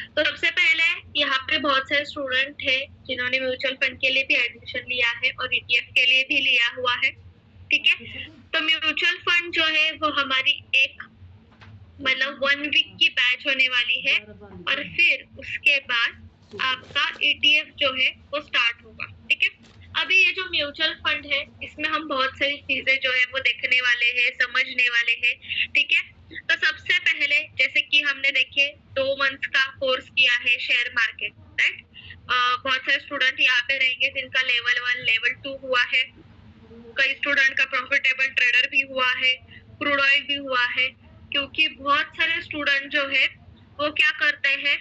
तो सबसे पहले यहाँ पे बहुत सारे स्टूडेंट है जिन्होंने म्यूचुअल फंड के लिए भी एडमिशन लिया है और ईटीएफ के लिए भी लिया हुआ है, ठीक है। तो म्यूचुअल फंड जो है वो हमारी एक मतलब 1 वीक की बैच होने वाली है और फिर उसके बाद आपका ईटीएफ जो है वो स्टार्ट होगा, ठीक है। अभी ये जो म्यूचुअल फंड है इसमें हम बहुत सारी चीजें जो है वो देखने वाले हैं, समझने वाले हैं, ठीक है। तो सबसे पहले जैसे कि हमने देखे 2 मंथ्स का कोर्स किया है शेयर मार्केट, राइट। बहुत सारे स्टूडेंट यहाँ पे रहेंगे जिनका लेवल 1 लेवल 2 हुआ है, कई स्टूडेंट का प्रॉफिटेबल ट्रेडर भी हुआ है, क्रूड ऑयल भी हुआ है, क्योंकि बहुत सारे स्टूडेंट जो है वो क्या करते हैं,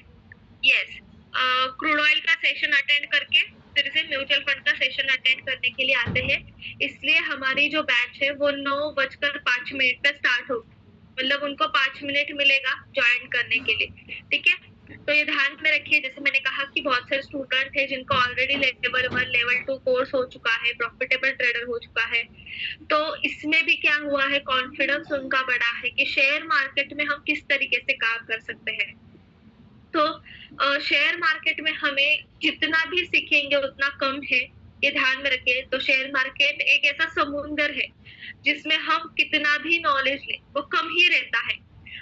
यस, क्रूड ऑयल का सेशन अटेंड करके फिर से म्यूचुअल फंड का सेशन अटेंड करने के लिए आते हैं। इसलिए हमारी जो बैच है वो 9:05 पे स्टार्ट होगी, मतलब उनको 5 मिनट मिलेगा ज्वाइन करने के लिए, ठीक है। तो ये ध्यान में रखिए, जैसे मैंने कहा कि बहुत सारे स्टूडेंट है जिनको ऑलरेडी लेवल 1 लेवल 2 कोर्स हो चुका है, प्रॉफिटेबल ट्रेडर हो चुका है। तो इसमें भी क्या हुआ है, कॉन्फिडेंस उनका बढ़ा है कि शेयर मार्केट में हम किस तरीके से काम कर सकते हैं। तो शेयर मार्केट में हमें जितना भी सीखेंगे उतना कम है, ये ध्यान में रखिए। तो शेयर मार्केट एक ऐसा समुंदर है जिसमें हम कितना भी नॉलेज लें वो कम ही रहता है।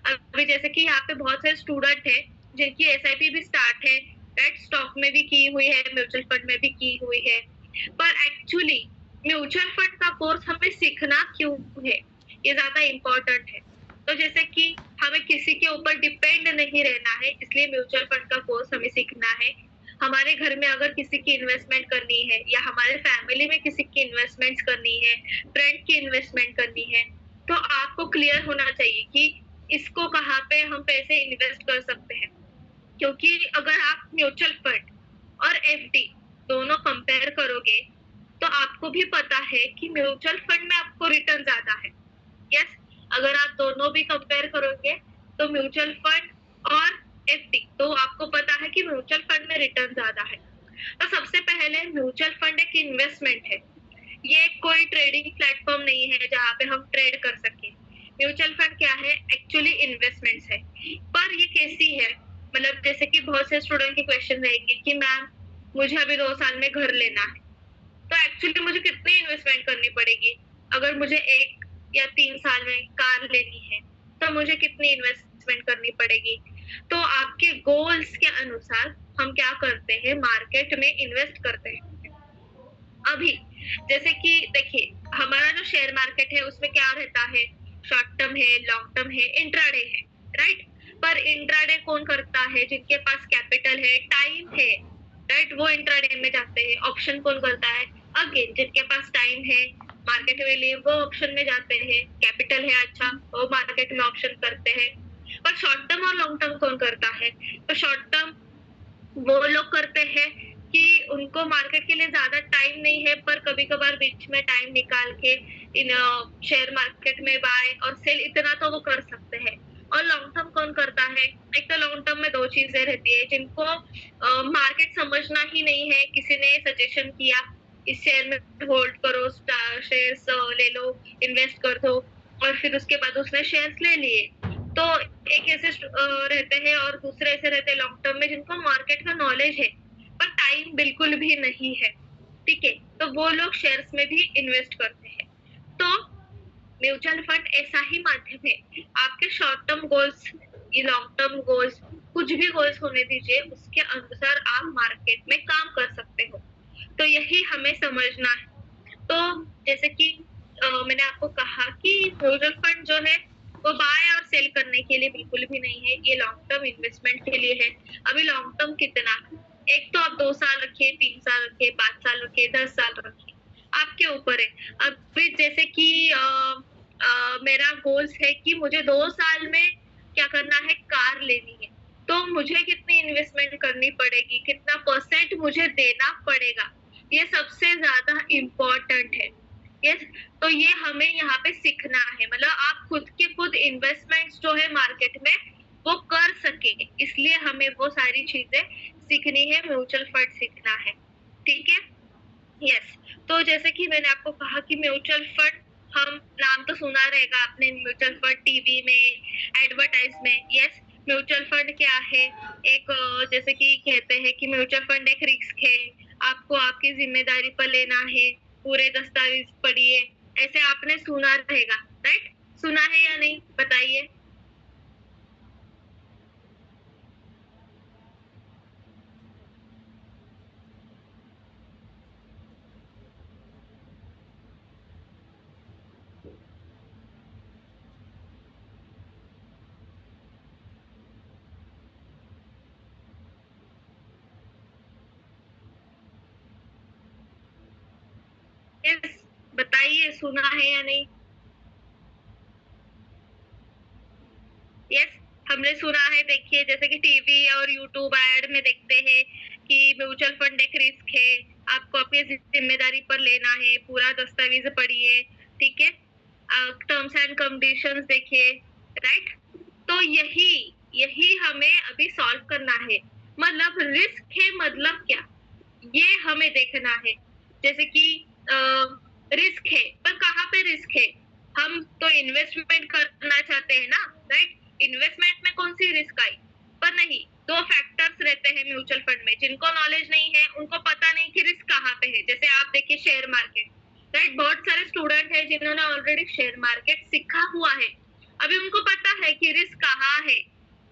अभी जैसे कि यहाँ पे बहुत सारे स्टूडेंट है जिनकी एसआईपी भी स्टार्ट है, राइट, स्टॉक में भी की हुई है, म्यूचुअल फंड में भी की हुई है, पर एक्चुअली म्यूचुअल फंड का कोर्स हमें सीखना क्यों है, ये ज्यादा इम्पोर्टेंट है। तो जैसे कि हमें किसी के ऊपर डिपेंड नहीं रहना है, इसलिए म्यूचुअल फंड का कोर्स हमें सीखना है। हमारे घर में अगर किसी की इन्वेस्टमेंट करनी है या हमारे फैमिली में किसी की इन्वेस्टमेंट करनी है, फ्रेंड की इन्वेस्टमेंट करनी है, तो आपको क्लियर होना चाहिए कि इसको कहाँ पे हम पैसे इन्वेस्ट कर सकते हैं। क्योंकि अगर आप म्यूचुअल फंड और एफडी दोनों कंपेयर करोगे तो आपको भी पता है कि म्यूचुअल फंड में आपको रिटर्न ज्यादा है, यस। अगर आप दोनों भी कंपेयर करोगे तो म्यूचुअल फंड और एफडी, तो आपको पता है कि म्यूचुअल फंड में रिटर्न ज्यादा है। तो सबसे पहले म्यूचुअल फंड एक इन्वेस्टमेंट है, ये कोई ट्रेडिंग प्लेटफॉर्म नहीं है जहाँ पे हम ट्रेड कर सके। म्यूचुअल फंड क्या है, एक्चुअली इन्वेस्टमेंट्स है। पर ये कैसी है, मतलब जैसे कि बहुत से स्टूडेंट के क्वेश्चन रहेंगे कि मैम मुझे अभी 2 साल में घर लेना है, तो एक्चुअली मुझे कितनी इन्वेस्टमेंट करनी पड़ेगी। अगर मुझे 1 या 3 साल में कार लेनी है तो मुझे कितनी इन्वेस्टमेंट करनी पड़ेगी। तो आपके गोल्स के अनुसार हम क्या करते हैं, मार्केट में इन्वेस्ट करते हैं। अभी जैसे कि देखिए हमारा जो शेयर मार्केट है उसमें क्या रहता है, शॉर्ट टर्म है, लॉन्ग टर्म है, इंट्राडे है, राइट। पर इंट्राडे कौन करता है, जिनके पास कैपिटल है, टाइम है, राइट, वो इंट्राडे में जाते हैं। ऑप्शन कौन करता है, अगेन जिनके पास टाइम है मार्केट में लिए वो ऑप्शन में जाते हैं, कैपिटल है अच्छा वो मार्केट में ऑप्शन करते हैं। पर शॉर्ट टर्म और लॉन्ग टर्म कौन करता है, तो शॉर्ट टर्म वो लोग करते हैं कि उनको मार्केट के लिए ज्यादा टाइम नहीं है, पर कभी कभार बीच में टाइम निकाल के इन शेयर मार्केट में बाय और सेल इतना तो वो कर सकते हैं। और लॉन्ग टर्म कौन करता है, एक तो लॉन्ग टर्म में 2 चीजें रहती है, जिनको मार्केट समझना ही नहीं है, किसी ने सजेशन किया इस शेयर में होल्ड करो, शेयर्स ले लो, इन्वेस्ट कर दो, और फिर उसके बाद उसने शेयर्स ले लिए। तो एक ऐसे रहते हैं और दूसरे ऐसे रहते हैं लॉन्ग टर्म में जिनको मार्केट का नॉलेज है पर टाइम बिल्कुल भी नहीं है, ठीक है। तो वो लोग शेयर्स में भी इन्वेस्ट करते हैं। तो म्यूचुअल फंड ऐसा ही माध्यम है, आपके शॉर्ट टर्म गोल्स, ये लॉन्ग टर्म गोल्स, कुछ भी गोल्स होने दीजिए, उसके अनुसार आप मार्केट में काम कर सकते हो। तो यही हमें समझना है। तो जैसे कि मैंने आपको कहा कि म्यूचुअल फंड जो है वो बाय और सेल करने के लिए बिल्कुल भी नहीं है, ये लॉन्ग टर्म इन्वेस्टमेंट के लिए है। अभी लॉन्ग टर्म कितना, एक तो आप 2 साल रखिए, 3 साल रखिए, 5 साल रखिए, 10 साल रखिए, आपके ऊपर है। अभी जैसे कि मेरा गोल्स है कि मुझे 2 साल में क्या करना है, कार लेनी है, तो मुझे कितनी इन्वेस्टमेंट करनी पड़ेगी, कितना परसेंट मुझे देना पड़ेगा, ये सबसे ज्यादा इम्पोर्टेंट है, यस। तो ये हमें यहाँ पे सीखना है, मतलब आप खुद के खुद इन्वेस्टमेंट्स जो है मार्केट में वो कर सके, इसलिए हमें वो सारी चीजें सीखनी है, म्यूचुअल फंड सीखना है, ठीक है, यस। तो जैसे कि मैंने आपको कहा कि म्यूचुअल फंड, हम नाम तो सुना रहेगा आपने म्यूचुअल फंड टीवी में, एडवर्टाइज में, यस। म्यूचुअल फंड क्या है, एक जैसे कि कहते हैं कि म्यूचुअल फंड एक रिस्क है, आपको आपकी जिम्मेदारी पर लेना है, पूरे दस्तावेज पढ़िए, ऐसे आपने सुना रहेगा, राइट? सुना है या नहीं बताइए? यस, बताइए सुना है या नहीं? यस, हमने सुना है। देखिए जैसे कि टीवी और यूट्यूब ऐड में देखते हैं कि म्यूचुअल फंड एक रिस्क है, आपको अपनी जिम्मेदारी पर लेना है, पूरा दस्तावेज पढ़िए, ठीक है, टर्म्स एंड कंडीशंस देखिए, राइट? तो यही हमें अभी सॉल्व करना है। मतलब रिस्क है मतलब क्या, ये हमें देखना है। जैसे कि रिस्क है, पर कहाँ पे रिस्क है? हम तो इन्वेस्टमेंट करना चाहते हैं ना, राइट? इन्वेस्टमेंट में कौन सी रिस्क आई? पर नहीं, दो फैक्टर्स रहते हैं म्यूचुअल फंड में। जिनको नॉलेज नहीं है उनको पता नहीं कि रिस्क कहाँ पे है। जैसे आप देखिए शेयर मार्केट, राइट? बहुत सारे स्टूडेंट हैं जिन्होंने ऑलरेडी शेयर मार्केट सीखा हुआ है, अभी उनको पता है कि रिस्क कहाँ है,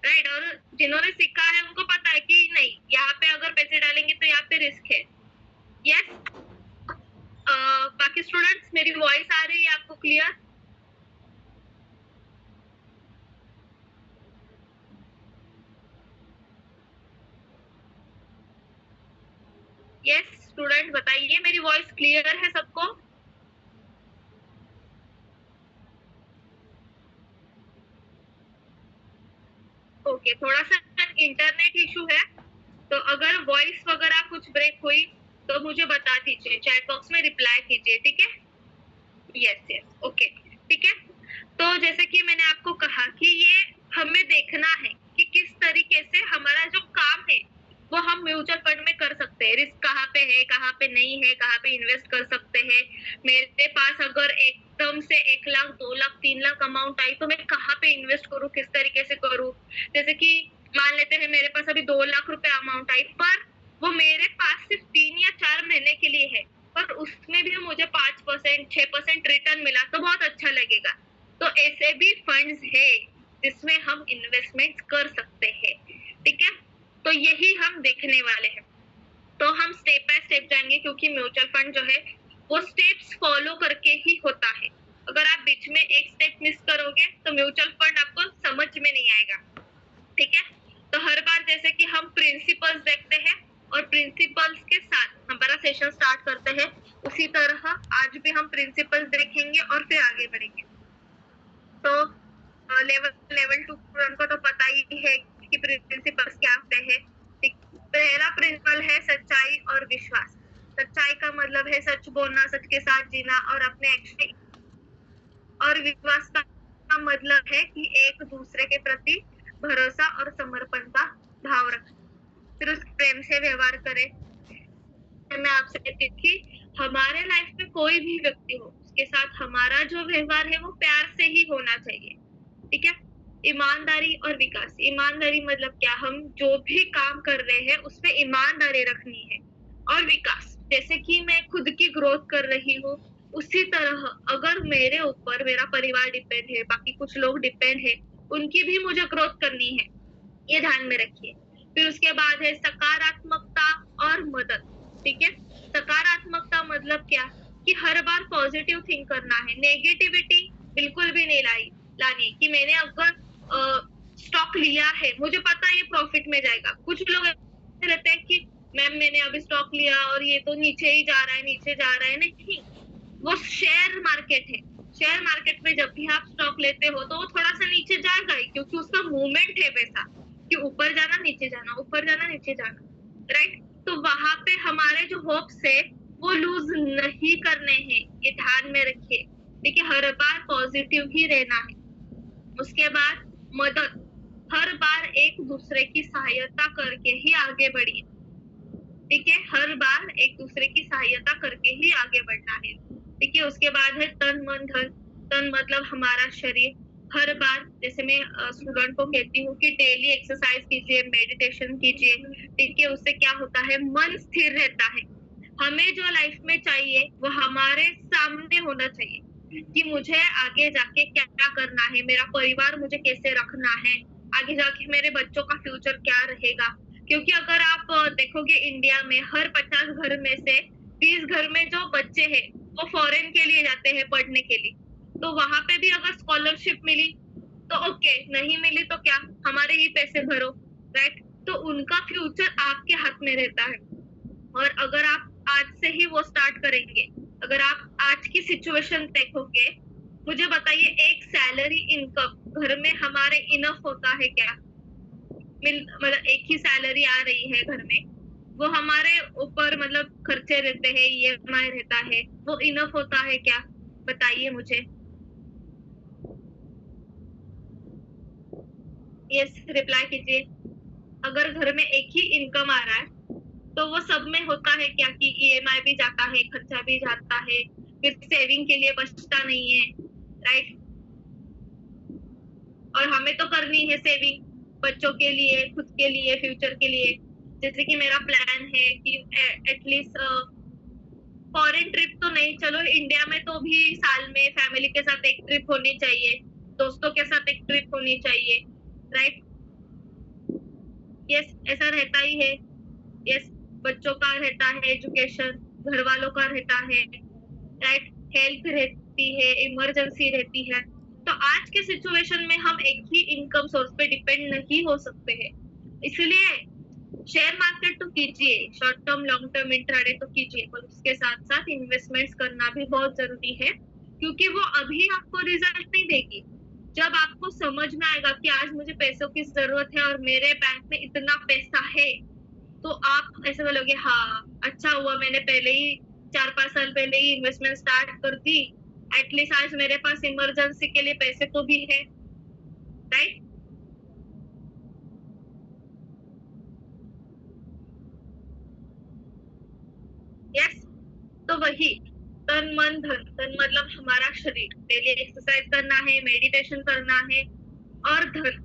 राइट? और जिन्होंने सीखा है उनको पता है कि नहीं, यहाँ पे अगर पैसे डालेंगे तो यहाँ पे रिस्क है। यस, बाकी स्टूडेंट्स मेरी वॉइस आ रही है आपको क्लियर? यस स्टूडेंट बताइए, मेरी वॉइस क्लियर है सबको? ओके, थोड़ा सा इंटरनेट इशू है, तो अगर वॉइस वगैरह कुछ ब्रेक हुई तो मुझे बता दीजिए, चैट बॉक्स में रिप्लाई कीजिए, ठीक है? यस यस, ओके, ठीक है। तो जैसे कि मैंने आपको कहा कि ये हमें देखना है कि किस तरीके से हमारा जो काम है वो हम म्यूचुअल फंड में कर सकते हैं। रिस्क कहाँ पे है, कहाँ पे नहीं है, कहाँ पे इन्वेस्ट कर सकते हैं। मेरे पास अगर एकदम से 1 लाख, 2 लाख, 3 लाख अमाउंट आई तो मैं कहाँ पे इन्वेस्ट करूँ, किस तरीके से करूँ? जैसे कि मान लेते हैं मेरे पास अभी 2 लाख रुपए अमाउंट आई, पर वो मेरे पास सिर्फ 3 या 4 महीने के लिए है, पर उसमें भी मुझे 5%, 6% रिटर्न मिला तो बहुत अच्छा लगेगा। तो ऐसे भी फंड्स है जिसमें हम इन्वेस्टमेंट कर सकते हैं, ठीक है? तो यही हम देखने वाले हैं। तो हम स्टेप बाय स्टेप जाएंगे, क्योंकि म्यूचुअल फंड जो है वो स्टेप्स फॉलो करके ही होता है। अगर आप बीच में एक स्टेप मिस करोगे तो म्यूचुअल फंड आपको समझ में नहीं आएगा, ठीक है? तो हर बार जैसे कि हम प्रिंसिपल्स देखते हैं और प्रिंसिपल्स के साथ हमारा सेशन स्टार्ट करते हैं, उसी तरह आज भी हम प्रिंसिपल्स देखेंगे और फिर आगे बढ़ेंगे। तो लेवल 2 को तो पता ही है कि प्रिंसिपल्स क्या होते हैं। पहला प्रिंसिपल है सच्चाई और विश्वास। सच्चाई का मतलब है सच बोलना, सच के साथ जीना और अपने एक्शन। और विश्वास का मतलब है कि एक दूसरे के प्रति भरोसा और समर्पण का भाव रखें, फिर उस प्रेम से व्यवहार करें। मैं आपसे कहती थी, हमारे लाइफ में कोई भी व्यक्ति हो, उसके साथ हमारा जो व्यवहार है वो प्यार से ही होना चाहिए, ठीक है? ईमानदारी और विकास। ईमानदारी मतलब क्या, हम जो भी काम कर रहे हैं उसमें ईमानदारी रखनी है। और विकास, जैसे कि मैं खुद की ग्रोथ कर रही हूँ, उसी तरह अगर मेरे ऊपर मेरा परिवार डिपेंड है, बाकी कुछ लोग डिपेंड है, उनकी भी मुझे ग्रोथ करनी है, ये ध्यान में रखिए। फिर उसके बाद है सकारात्मकता और मदद, ठीक है? सकारात्मकता मतलब क्या, कि हर बार पॉजिटिव थिंक करना है, नेगेटिविटी बिल्कुल भी नहीं लानी है। कि मैंने अगर स्टॉक लिया है, मुझे पता है ये प्रॉफिट में जाएगा। कुछ लोग ऐसे रहते हैं कि मैम मैंने अभी स्टॉक लिया और ये तो नीचे ही जा रहा है, नीचे जा रहा है। नहीं, वो शेयर मार्केट है। शेयर मार्केट में जब भी आप स्टॉक लेते हो तो वो थोड़ा सा नीचे जाएगा ही, क्योंकि उसका मूवमेंट है वैसा कि ऊपर जाना नीचे जाना, ऊपर जाना नीचे जाना, राइट? तो वहां पे हमारे जो होप्स है वो लूज नहीं करने हैं, ये ध्यान में रखिए। देखिए हर बार पॉजिटिव ही रहना है। उसके बाद मदद, हर बार एक दूसरे की सहायता करके ही आगे बढ़िए, ठीक है? हर बार एक दूसरे की सहायता करके ही आगे बढ़ना है, ठीक है? उसके बाद है तन मन धन। तन मतलब हमारा शरीर, हर बार जैसे मैं स्टूडेंट को कहती हूँ कि डेली एक्सरसाइज कीजिए, मेडिटेशन कीजिए, ठीक है, उससे क्या होता है, मन स्थिर रहता है। हमें जो लाइफ में चाहिए वो हमारे सामने होना चाहिए कि मुझे आगे जाके क्या क्या करना है, मेरा परिवार मुझे कैसे रखना है, आगे जाके मेरे बच्चों का फ्यूचर क्या रहेगा। क्योंकि अगर आप देखोगे इंडिया में हर 50 घर में से 20 घर में जो बच्चे हैं वो फॉरेन के लिए जाते हैं पढ़ने के लिए। तो वहां पे भी अगर स्कॉलरशिप मिली तो ओके, नहीं मिली तो क्या, हमारे ही पैसे भरो, राइट। तो उनका फ्यूचर आपके हाथ में रहता है। और अगर आप आज से ही वो स्टार्ट करेंगे, अगर आप आज की सिचुएशन देखोगे, मुझे बताइए एक सैलरी इनकम घर में हमारे इनफ होता है क्या? मतलब एक ही सैलरी आ रही है घर में, वो हमारे ऊपर मतलब खर्चे रहते हैं, ईएमआई रहता है, वो इनफ होता है क्या? बताइए मुझे। यस, रिप्लाई कीजिए। अगर घर में एक ही इनकम आ रहा है तो वो सब में होता है क्या कि ईएमआई भी जाता है, खर्चा भी जाता है, फिर सेविंग के लिए बचता नहीं है, राइट। और हमें तो करनी है सेविंग बच्चों के लिए, खुद के लिए, फ्यूचर के लिए। जैसे कि मेरा प्लान है कि एटलीस्ट फॉरेन ट्रिप तो नहीं, चलो इंडिया में तो भी साल में फैमिली के साथ एक ट्रिप होनी चाहिए, दोस्तों के साथ एक ट्रिप होनी चाहिए, राइट। यस, ऐसा रहता ही है। यस, बच्चों का रहता है एजुकेशन, घर वालों का रहता है, राइट, हेल्थ रहती है, इमरजेंसी रहती है। तो आज के सिचुएशन में हम एक ही इनकम सोर्स पे डिपेंड नहीं हो सकते हैं। इसलिए शेयर मार्केट तो कीजिए, short term long term intraday तो कीजिए, पर उसके साथ साथ इन्वेस्टमेंट्स करना भी बहुत जरूरी है, क्योंकि वो अभी आपको रिजल्ट नहीं देगी। जब आपको समझ में आएगा कि आज मुझे पैसों की जरूरत है और मेरे बैंक में इतना पैसा है, तो आप ऐसे बोलोगे हाँ अच्छा हुआ मैंने पहले ही 4-5 साल पहले ही इन्वेस्टमेंट स्टार्ट कर दी, एटलीस्ट आज मेरे पास इमरजेंसी के लिए पैसे तो भी है, राइट। यस, तो वही तन मन धन, तन मतलब हमारा शरीर, डेली एक्सरसाइज करना है, मेडिटेशन करना है, और धन,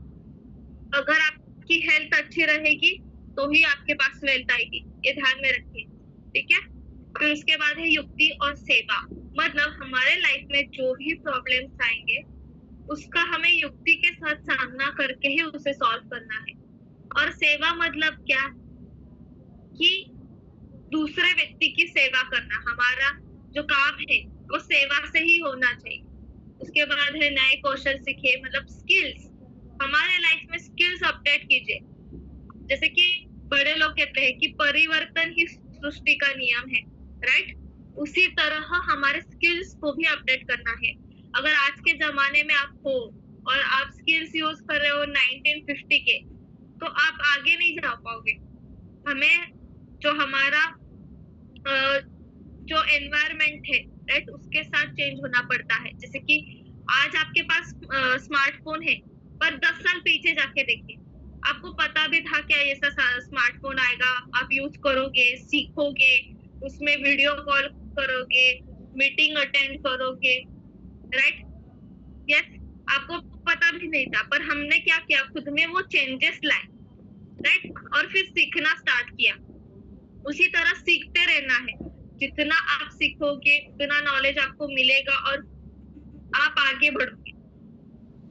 अगर आपकी हेल्थ अच्छी रहेगी तो ही आपके पास वेल्थ आएगी, ये ध्यान में रखिए, ठीक है। फिर उसके बाद है युक्ति और सेवा, मतलब हमारे लाइफ में जो भी प्रॉब्लम्स आएंगे उसका हमें युक्ति के साथ सामना करके ही उसे सॉल्व करना है। और सेवा मतलब क्या कि दूसरे व्यक्ति की सेवा करना, हमारा जो काम है वो सेवा से ही होना चाहिए। उसके बाद है नए कौशल सीखे, मतलब स्किल्स, हमारे लाइफ में स्किल्स अपडेट कीजिए। जैसे कि बड़े लोग कहते हैं कि परिवर्तन ही सृष्टि का नियम है, राइट। उसी तरह हमारे स्किल्स को भी अपडेट करना है। अगर आज के जमाने में आप हो और आप स्किल्स यूज कर रहे हो 1950 के, तो आप आगे नहीं जा पाओगे। हमें जो हमारा जो एनवायरमेंट है, राइट, उसके साथ चेंज होना पड़ता है। जैसे कि आज आपके पास स्मार्टफोन है, पर 10 साल पीछे जाके देखिए, आपको पता भी था क्या ऐसा स्मार्टफोन आएगा, आप यूज करोगे, सीखोगे, उसमें वीडियो कॉल करोगे, मीटिंग अटेंड करोगे, राइट। यस, आपको पता भी नहीं था, पर हमने क्या किया, खुद में वो चेंजेस लाए, राइट, और फिर सीखना स्टार्ट किया। उसी तरह सीखते रहना है, जितना आप सीखोगे उतना नॉलेज आपको मिलेगा और आप आगे बढ़ोगे,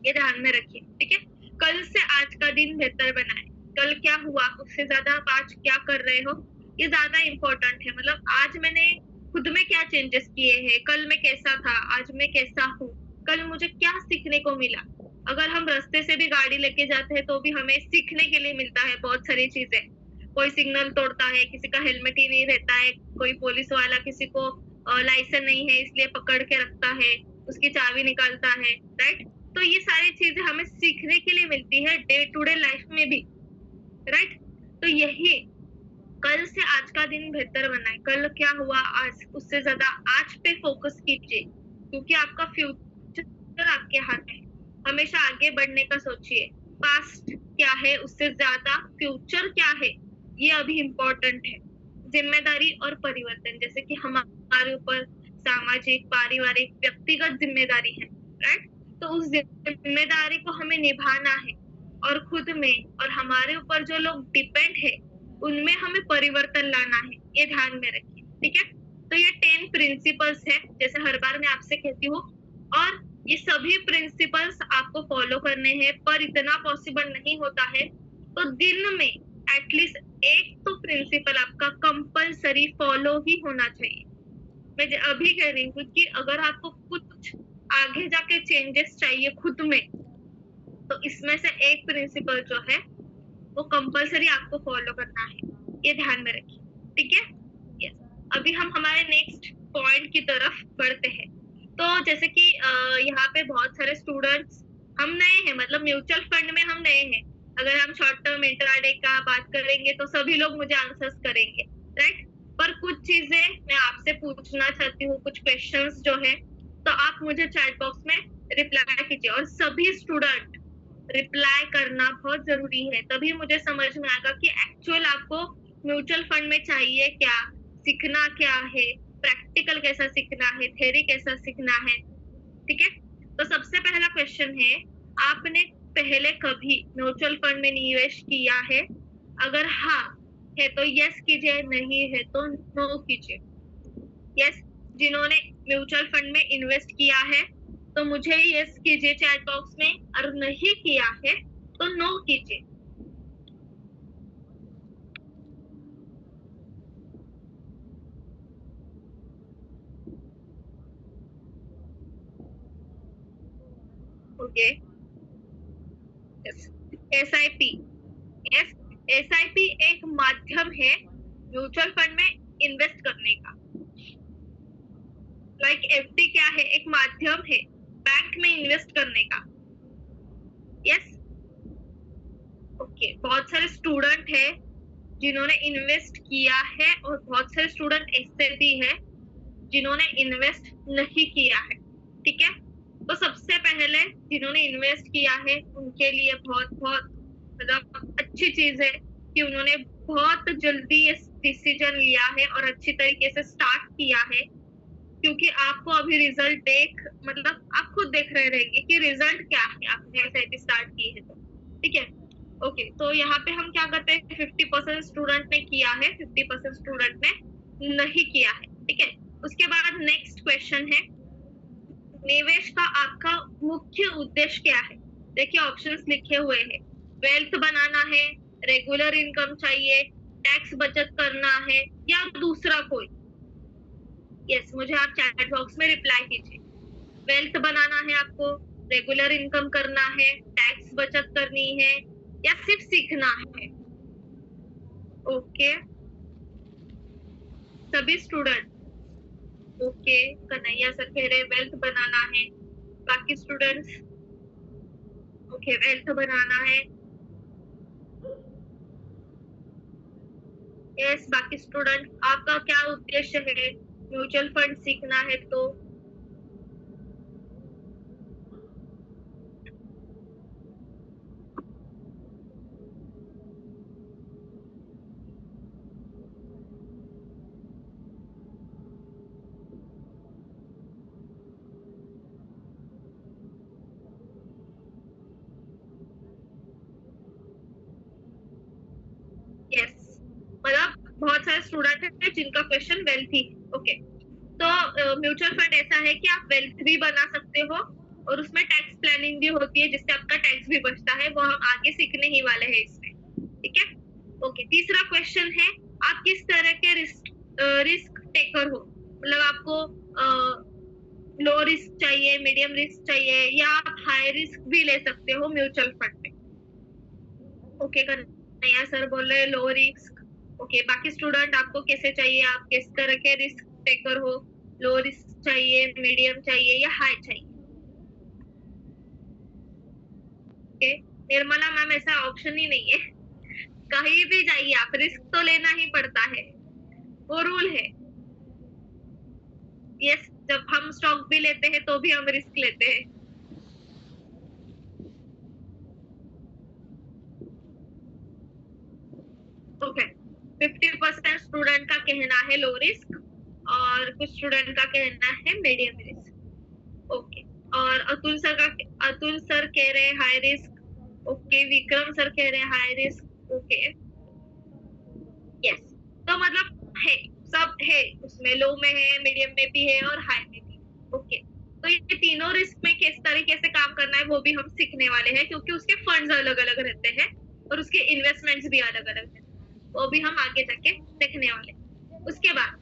ये ध्यान में रखिए, ठीक है। कल से आज का दिन बेहतर बनाए, कल क्या हुआ उससे ज्यादा आप आज क्या कर रहे हो ये ज्यादा इम्पोर्टेंट है। मतलब आज मैंने खुद में क्या चेंजेस किए हैं, कल मैं कैसा था, आज मैं कैसा हूँ, कल मुझे क्या सीखने को मिला। अगर हम रास्ते से भी गाड़ी लेके जाते हैं तो भी हमें सीखने के लिए मिलता है बहुत सारी चीजें। कोई सिग्नल तोड़ता है, किसी का हेलमेट ही नहीं रहता है, कोई पुलिस वाला किसी को लाइसेंस नहीं है इसलिए पकड़ के रखता है, उसकी चाबी निकालता है, राइट। तो ये सारी चीजें हमें सीखने के लिए मिलती है डे टू डे लाइफ में भी, राइट। तो यही कल से आज का दिन बेहतर बनाए, कल क्या हुआ आज उससे ज्यादा आज पे फोकस कीजिए, क्योंकि आपका फ्यूचर आपके हाथ में। हमेशा आगे बढ़ने का सोचिए, पास्ट क्या है उससे ज्यादा फ्यूचर क्या है ये अभी इम्पोर्टेंट है। जिम्मेदारी और परिवर्तन, जैसे कि हमारे ऊपर सामाजिक, पारिवारिक, व्यक्तिगत जिम्मेदारी है, राइट। तो उस जिम्मेदारी को हमें निभाना है और खुद में और हमारे ऊपर जो लोग डिपेंड है उनमें हमें परिवर्तन लाना है, ये ध्यान में रखिए, ठीक है। तो ये 10 प्रिंसिपल्स है, जैसे हर बार मैं आपसे कहती हूँ, और ये सभी प्रिंसिपल्स आपको फॉलो करने हैं, पर इतना पॉसिबल नहीं होता है तो दिन में एटलीस्ट एक तो प्रिंसिपल आपका कंपलसरी फॉलो ही होना चाहिए। मैं अभी कह रही हूँ कि अगर आपको कुछ आगे जाके चेंजेस चाहिए खुद में, तो इसमें से एक प्रिंसिपल जो है वो कंपलसरी आपको फॉलो करना है, ये ध्यान में रखिए, ठीक है। यस, अभी हम हमारे नेक्स्ट पॉइंट की तरफ बढ़ते हैं। तो जैसे कि यहाँ पे बहुत सारे स्टूडेंट्स, हम नए हैं, मतलब म्यूचुअल फंड में हम नए हैं। अगर हम शॉर्ट टर्म इंट्राडे का बात करेंगे तो सभी लोग मुझे आंसर्स करेंगे, राइट। पर कुछ चीजें मैं आपसे पूछना चाहती हूँ, कुछ क्वेश्चंस जो है, तो आप मुझे चैट बॉक्स में रिप्लाई कीजिए, और सभी स्टूडेंट रिप्लाई करना बहुत जरूरी है, तभी मुझे समझ में आएगा कि एक्चुअल आपको म्यूचुअल फंड में चाहिए क्या, सीखना क्या है, प्रैक्टिकल कैसा सीखना है, थ्योरी कैसा सीखना है, ठीक है। तो सबसे पहला क्वेश्चन है, आपने पहले कभी म्यूचुअल फंड में निवेश किया है? अगर हाँ है तो यस कीजिए, नहीं है तो नो कीजिए। यस, जिन्होंने म्यूचुअल फंड में इन्वेस्ट किया है तो मुझे यस कीजिए चैट बॉक्स में, और नहीं किया है तो नो कीजिए। Okay, yes. SIP, yes, SIP एक माध्यम है म्यूचुअल फंड में इन्वेस्ट करने का। लाइक एफडी क्या है, एक माध्यम है बैंक में इन्वेस्ट करने का। Yes, okay. बहुत सारे स्टूडेंट है जिन्होंने इन्वेस्ट किया है, और बहुत सारे स्टूडेंट ऐसे भी है जिन्होंने इन्वेस्ट नहीं किया है, ठीक है। तो सबसे पहले जिन्होंने इन्वेस्ट किया है उनके लिए बहुत बहुत मतलब अच्छी चीज है कि उन्होंने बहुत जल्दी ये डिसीजन लिया है और अच्छी तरीके से स्टार्ट किया है, क्योंकि आपको अभी रिजल्ट देख, मतलब आप खुद देख रहे रहेंगे कि रिजल्ट क्या है, आपने एसआईपी स्टार्ट की है तो, ठीक है। ओके, तो यहाँ पे हम क्या करते हैं, 50% स्टूडेंट ने किया है, 50% स्टूडेंट ने नहीं किया है, ठीक है। उसके बाद नेक्स्ट क्वेश्चन है, निवेश का आपका मुख्य उद्देश्य क्या है? देखिए ऑप्शंस लिखे हुए हैं, वेल्थ बनाना है, रेगुलर इनकम चाहिए, टैक्स बचत करना है, या दूसरा कोई। यस, मुझे आप चैट बॉक्स में रिप्लाई कीजिए। वेल्थ बनाना है आपको, रेगुलर इनकम करना है, टैक्स बचत करनी है, या सिर्फ सीखना है? ओके, सभी स्टूडेंट ओके। कन्हैया सर कह रहे वेल्थ बनाना है, बाकी स्टूडेंट्स ओके वेल्थ बनाना है। यस, बाकी स्टूडेंट आपका क्या उद्देश्य है, म्यूचुअल फंड सीखना है तो? यस, मतलब बहुत सारे स्टूडेंट हैं जिनका क्वेश्चन वेल्थ ही। ओके, तो म्यूचुअल फंड ऐसा है कि आप वेल्थ भी बना सकते हो और उसमें टैक्स प्लानिंग भी होती है, जिससे आपका टैक्स भी बचता है, वो हम आगे सीखने ही वाले हैं इसमें, ठीक है। ओके, तीसरा क्वेश्चन है, आप किस तरह के रिस्क टेकर हो, मतलब आपको लो रिस्क चाहिए, मीडियम रिस्क चाहिए, या आप हाई रिस्क भी ले सकते हो म्यूचुअल फंड में? ओके, कन्हैया सर बोल रहे लो रिस्क। ओके, बाकी स्टूडेंट आपको कैसे चाहिए, आप किस तरह के रिस्क टेकर हो, लो रिस्क चाहिए, मीडियम चाहिए, या हाई चाहिए? ओके, निर्मला मैम ऐसा ऑप्शन ही नहीं है, कहीं भी जाइए आप रिस्क तो लेना ही पड़ता है, वो रूल है। यस, जब हम स्टॉक भी लेते हैं तो भी हम रिस्क लेते हैं। ओके, 50% स्टूडेंट का कहना है लो रिस्क और कुछ स्टूडेंट का कहना है मीडियम रिस्क। ओके, और अतुल सर कह रहे हैं high risk. Okay, Vikram sir कह रहे हैं हाई रिस्क। ओके, यस, तो मतलब है, सब है उसमें, लो में है, मीडियम में भी है और हाई में भी। ओके, तो ये तीनों रिस्क में किस तरीके से काम करना है वो भी हम सीखने वाले हैं, क्योंकि उसके फंड्स अलग अलग रहते हैं और उसके इन्वेस्टमेंट्स भी अलग अलग हैं, वो भी हम आगे जाके देखने वाले हैं। उसके बाद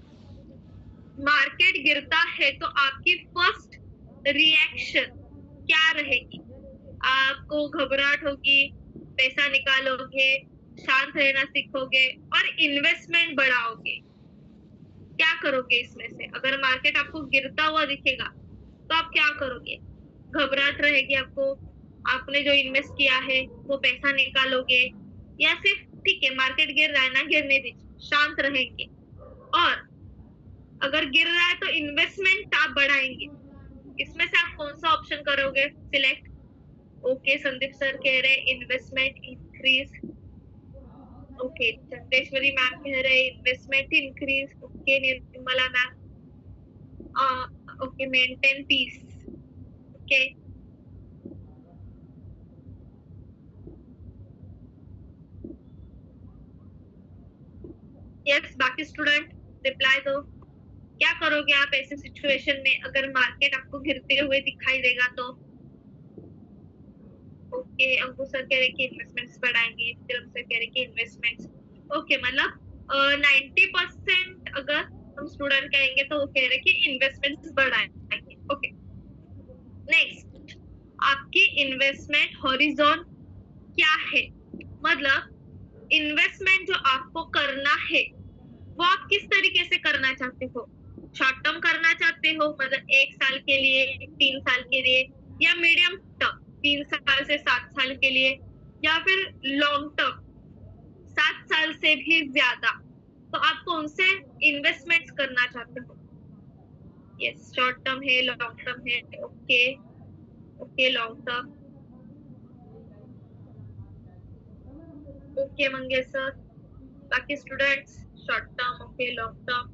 मार्केट गिरता है तो आपकी फर्स्ट रिएक्शन क्या रहेगी? आपको घबराहट होगी, पैसा निकालोगे, शांत रहना सीखोगे और इन्वेस्टमेंट बढ़ाओगे? क्या करोगे इसमें से? अगर मार्केट आपको गिरता हुआ दिखेगा तो आप क्या करोगे? घबराहट रहेगी आपको, आपने जो इन्वेस्ट किया है वो पैसा निकालोगे, या सिर्फ ठीक है मार्केट गिर रहा है ना गिरने दीजिए, शांत रहेंगे? और अगर गिर रहा है तो इन्वेस्टमेंट आप बढ़ाएंगे? इसमें से आप कौन सा ऑप्शन करोगे सिलेक्ट? ओके, संदीप सर कह रहे investment increase. Okay, Chandeshwari ma'am कह रहे investment increase. Okay, Nirmala ma'am okay, maintain piece. Okay, yes, बाकी स्टूडेंट रिप्लाई दो। क्या करोगे आप ऐसे सिचुएशन में अगर मार्केट आपको गिरते हुए दिखाई देगा तो? ओके, अंकुर सर कह रहे कि इन्वेस्टमेंट्स बढ़ाएंगे, विक्रम सर कह रहे कि इन्वेस्टमेंट्स। ओके, मतलब 90% अगर हम स्टूडेंट कहेंगे तो वो कह रहे कि इन्वेस्टमेंट्स बढ़ाएंगे। ओके, नेक्स्ट, आपकी इन्वेस्टमेंट हॉरिजॉन क्या है? मतलब इन्वेस्टमेंट जो आपको करना है वो आप किस तरीके से करना चाहते हो? शॉर्ट टर्म करना चाहते हो, मतलब 1 साल के लिए, 3 साल के लिए, या मीडियम टर्म 3 साल से 7 साल के लिए, या फिर लॉन्ग टर्म 7 साल से भी ज्यादा? तो आप कौन से इन्वेस्टमेंट्स करना चाहते हो? यस, शॉर्ट टर्म है, लॉन्ग टर्म है। Okay, okay, long term. Okay Mangesh sir, बाकी students short term, okay, long term.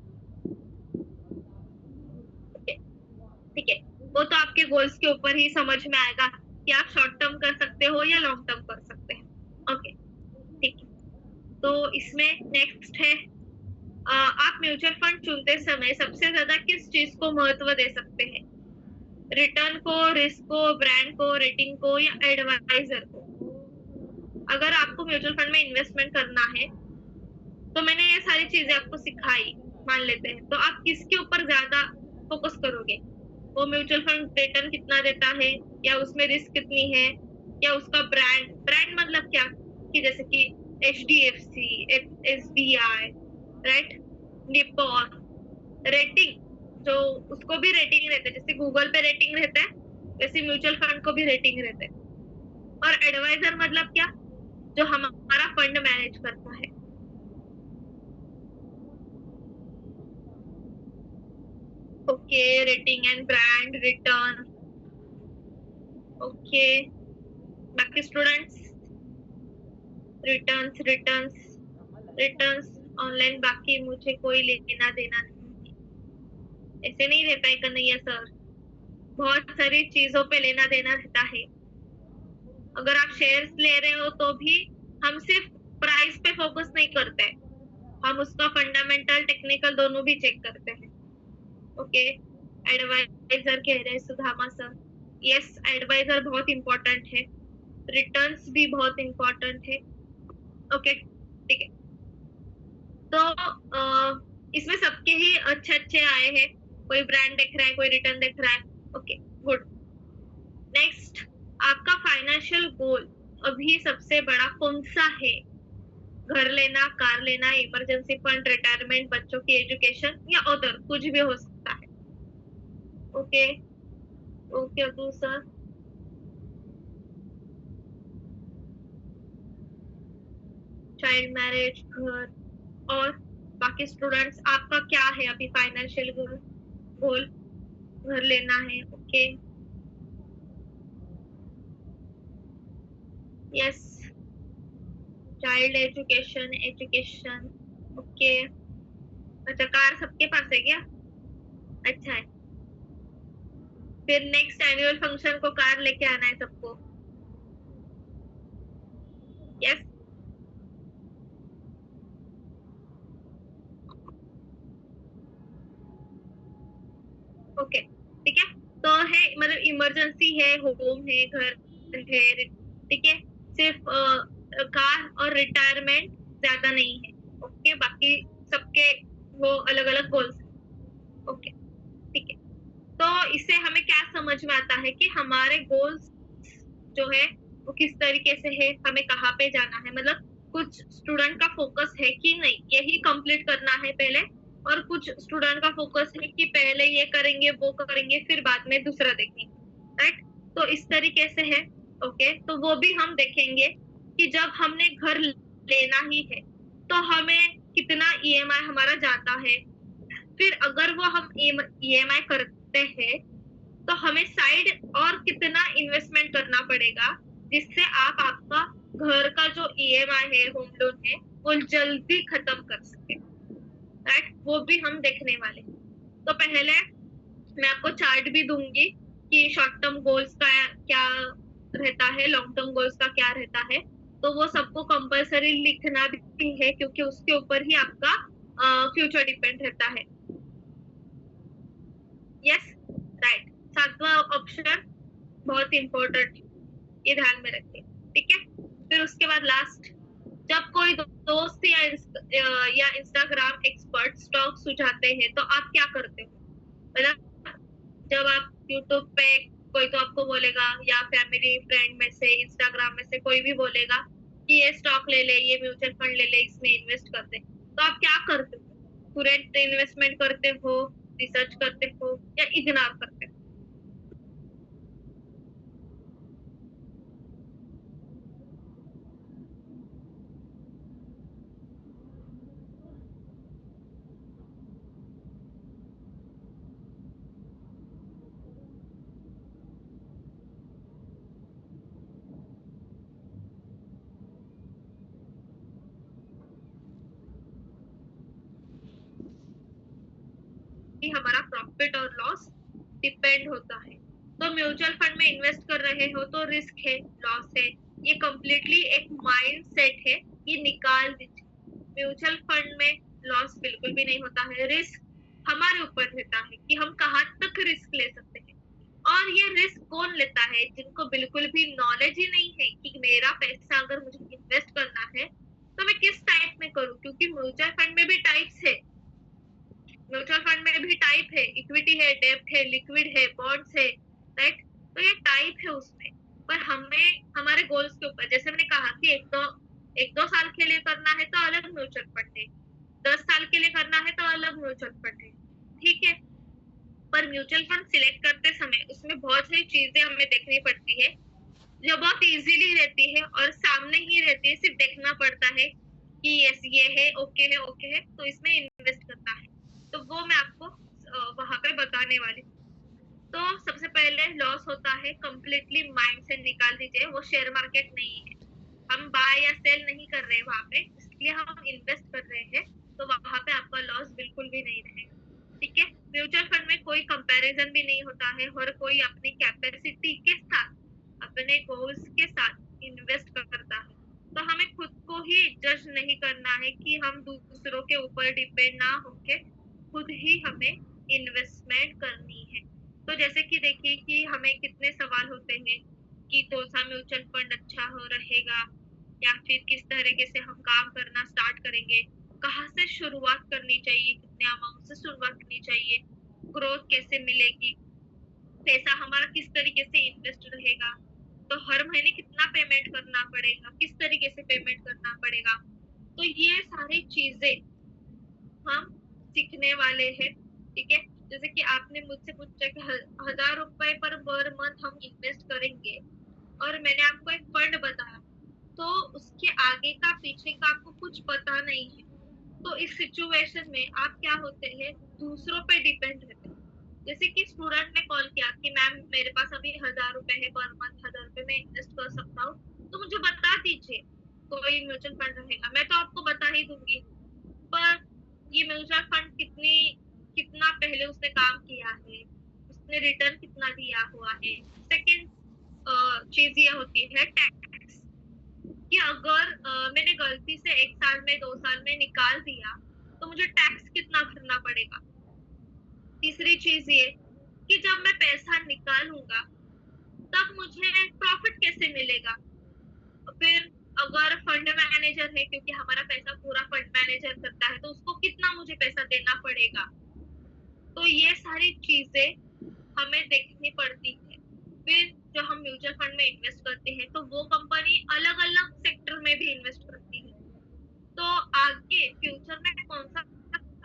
Okay, ठीक है, वो तो आपके गोल्स के ऊपर ही समझ में आएगा कि आप शॉर्ट टर्म कर सकते हो या लॉन्ग टर्म कर सकते हैं। ओके, ठीक है, तो इसमें नेक्स्ट है आप म्यूचुअल फंड चुनते समय सबसे ज्यादा किस चीज को महत्व दे सकते हैं? रिटर्न को, रिस्क को, ब्रांड को, रेटिंग को, या एडवाइजर को? अगर आपको म्यूचुअल फंड में इन्वेस्टमेंट करना है तो मैंने ये सारी चीजें आपको सिखाई, मान लेते हैं, तो आप किसके ऊपर ज्यादा फोकस करोगे? वो म्यूचुअल फंड रिटर्न कितना देता है, या उसमें रिस्क कितनी है, या उसका ब्रांड मतलब क्या, कि जैसे कि HDFC, SBI, right, Nippon. Rating, जो उसको भी रेटिंग रहता है, जैसे गूगल पे रेटिंग रहता है वैसे म्यूचुअल फंड को भी रेटिंग रहता है। और एडवाइजर मतलब क्या? जो हमारा फंड मैनेज करता है। Okay, rating and brand, return. Okay, बाकी students returns returns returns online, बाकी मुझे कोई लेना देना नहीं। ऐसे नहीं रहता है कन्हैया सर, बहुत सारी चीजों पे लेना देना रहता है। अगर आप शेयर्स ले रहे हो तो भी हम सिर्फ प्राइस पे फोकस नहीं करते, हम उसका फंडामेंटल टेक्निकल दोनों भी चेक करते हैं। ओके, एडवाइजर कह रहे हैं सुधामा सर। यस, एडवाइजर बहुत इंपॉर्टेंट है, रिटर्न्स भी बहुत इंपॉर्टेंट है। ओके, ठीक है, तो इसमें सबके ही अच्छे अच्छे आए हैं, कोई ब्रांड देख रहा है, कोई रिटर्न देख रहा है। Okay, good. नेक्स्ट, आपका फाइनेंशियल गोल अभी सबसे बड़ा कौन सा है? घर लेना, कार लेना, इमरजेंसी फंड, रिटायरमेंट, बच्चों की एजुकेशन, या अदर कुछ भी हो सकता है। Okay, okay Atul sir, child marriage, घर। और बाकी स्टूडेंट्स आपका क्या है अभी फाइनेंशियल गोल? घर लेना है। Okay, yes, child education, education. Okay, अच्छा, कार सबके पास है क्या? अच्छा है, फिर नेक्स्ट एनुअल फंक्शन को कार लेके आना है सबको। यस। ओके, ठीक है। तो है मतलब इमरजेंसी है, होम है, घर है, ठीक है। सिर्फ कार और रिटायरमेंट ज्यादा नहीं है। ओके, बाकी सबके वो अलग अलग गोल्स हैं। ओके, ठीक है। तो इससे हमें क्या समझ में आता है कि हमारे गोल्स जो है वो किस तरीके से है, हमें कहाँ पे जाना है। मतलब कुछ स्टूडेंट का फोकस है कि नहीं यही कंप्लीट करना है पहले, और कुछ स्टूडेंट का फोकस है कि पहले ये करेंगे वो करेंगे फिर बाद में दूसरा देखेंगे, राइट। तो इस तरीके से है। ओके, तो वो भी हम देखेंगे कि जब हमने घर लेना ही है तो हमें कितना ईएमआई हमारा जाता है। फिर अगर वो हम ईएमआई करते हैं तो हमें साइड और कितना इन्वेस्टमेंट करना पड़ेगा जिससे आप आपका घर का जो ईएमआई है, होम लोन है, वो जल्दी खत्म कर सके, राइट। वो भी हम देखने वाले हैं। तो पहले मैं आपको चार्ट भी दूंगी कि शॉर्ट टर्म गोल्स का क्या रहता है, लॉन्ग टर्म गोल्स का क्या रहता है। तो वो सबको कंपलसरी लिखना भी है क्योंकि उसके ऊपर ही आपका फ्यूचर डिपेंड रहता है। Yes, right. सातवां ऑप्शन बहुत इंपॉर्टेंट, ये ध्यान में रखिए, ठीक है। फिर उसके बाद लास्ट, जब कोई दोस्त या इंस्टाग्राम एक्सपर्ट स्टॉक सुझाते हैं तो आप क्या करते हो। मतलब जब आप यूट्यूब पे कोई तो आपको बोलेगा या फैमिली फ्रेंड में से, इंस्टाग्राम में से कोई भी बोलेगा कि ये स्टॉक ले ले, ये म्यूचुअल फंड ले ले, इसमें इन्वेस्ट कर दे, तो आप क्या करते हो। तुरंत इन्वेस्टमेंट करते हो, रिसर्च करते हो, या इग्नोर करते हो। कि हमारा प्रॉफिट और लॉस डिपेंड होता है। तो म्यूचुअल फंड में इन्वेस्ट कर रहे हो तो रिस्क है, लॉस है, ये कम्प्लीटली एक माइंड सेट है, ये निकाल दीजिए। म्यूचुअल फंड में लॉस बिल्कुल भी नहीं होता है। रिस्क हमारे ऊपर रहता है कि हम कहाँ तक रिस्क ले सकते हैं। और ये रिस्क कौन लेता है, जिनको बिल्कुल भी नॉलेज ही नहीं है कि मेरा पैसा अगर मुझे इन्वेस्ट करना है तो मैं किस टाइप में करूँ, क्योंकि म्यूचुअल फंड में भी टाइप्स है। म्यूचुअल फंड में भी टाइप है, इक्विटी है, डेब्ट है, लिक्विड है, बॉन्ड्स है, राइट। तो ये टाइप है उसमें। पर हमें हमारे गोल्स के ऊपर, जैसे मैंने कहा कि एक दो साल के लिए करना है तो अलग म्यूचुअल फंड है, 10 साल के लिए करना है तो अलग म्यूचुअल फंड है, ठीक है। पर म्यूचुअल फंड सिलेक्ट करते समय उसमें बहुत सारी चीजें हमें देखनी पड़ती है जो बहुत इजीली रहती है और सामने ही रहती है, सिर्फ देखना पड़ता है कि यस ये है, ओके है, तो इसमें इन्वेस्ट करना है। तो वो मैं आपको वहां पे बताने वाली हूँ। तो सबसे पहले लॉस होता है, कंप्लीटली माइंड से निकाल दीजिए, वो शेयर मार्केट नहीं है। हम बाय या सेल नहीं कर रहे वहां पे, इसलिए हम इन्वेस्ट कर रहे हैं। तो वहां पे आपका लॉस बिल्कुल भी नहीं रहेगा, ठीक है। म्यूचुअल फंड में कोई कंपैरिजन भी नहीं होता है, हर कोई अपनी कैपेसिटी के साथ, अपने गोल्स के साथ इन्वेस्ट करता है। तो हमें खुद को ही जज नहीं करना है कि हम दूसरों के ऊपर डिपेंड ना होके खुद ही हमें इन्वेस्टमेंट करनी है। तो जैसे कि देखिए कि हमें कितने सवाल होते हैं कि कौन सा म्यूचुअल फंड अच्छा हो रहेगा, या फिर किस तरीके से हम काम करना स्टार्ट करेंगे, कहाँ से शुरुआत करनी चाहिए, कितने अमाउंट से शुरुआत करनी चाहिए, ग्रोथ कैसे मिलेगी, पैसा हमारा किस तरीके से इन्वेस्ट रहेगा, तो हर महीने कितना पेमेंट करना पड़ेगा, किस तरीके से पेमेंट करना पड़ेगा। तो ये सारी चीजें हम सीखने वाले हैं, ठीक है। जैसे कि आपने मुझसे पूछा कि 1000 रुपए पर मंथ हम इन्वेस्ट करेंगे, और मैंने आपको एक फंड बताया, तो उसके आगे का पीछे का आपको कुछ पता नहीं है। तो इस सिचुएशन में आप क्या होते हैं, दूसरों पे डिपेंड रहते हैं। जैसे कि स्टूडेंट ने कॉल किया कि मैम मेरे पास अभी 1000 रुपए है पर मंथ, 1000 रुपए में इन्वेस्ट कर सकता हूँ, तो मुझे बता दीजिए कोई म्यूचुअल फंड रहेगा, मैं तो आपको बता ही दूंगी। पर ये म्यूचुअल फंड कितना पहले उसने काम किया है, ने रिटर्न कितना दिया हुआ है। सेकंड चीज ये होती है टैक्स, कि अगर मैंने गलती से 1 साल में 2 साल में निकाल दिया तो मुझे टैक्स कितना भरना पड़ेगा। तीसरी चीज ये कि जब मैं पैसा निकालूंगा तब मुझे प्रॉफिट कैसे मिलेगा। फिर अगर फंड मैनेजर है, क्योंकि हमारा पैसा पूरा फंड मैनेजर करता है, तो उसको कितना मुझे पैसा देना पड़ेगा। तो ये सारी चीजें हमें देखनी पड़ती है। फिर जो हम म्यूचुअल फंड में इन्वेस्ट करते हैं तो वो कंपनी अलग अलग सेक्टर में भी इन्वेस्ट करती है। तो आगे फ्यूचर में कौन सा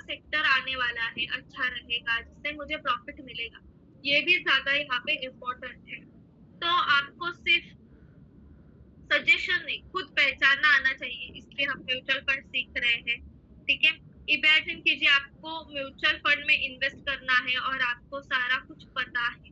सेक्टर आने वाला है अच्छा रहेगा जिससे मुझे प्रॉफिट मिलेगा, ये भी ज्यादा यहाँ पे इम्पोर्टेंट है। तो आपको सिर्फ सजेशन नहीं, खुद पहचानना आना चाहिए, इसलिए हम म्यूचुअल फंड सीख रहे हैं। ठीक है, इमेजिन कीजिए आपको म्यूचुअल फंड में इन्वेस्ट करना है और आपको सारा कुछ पता है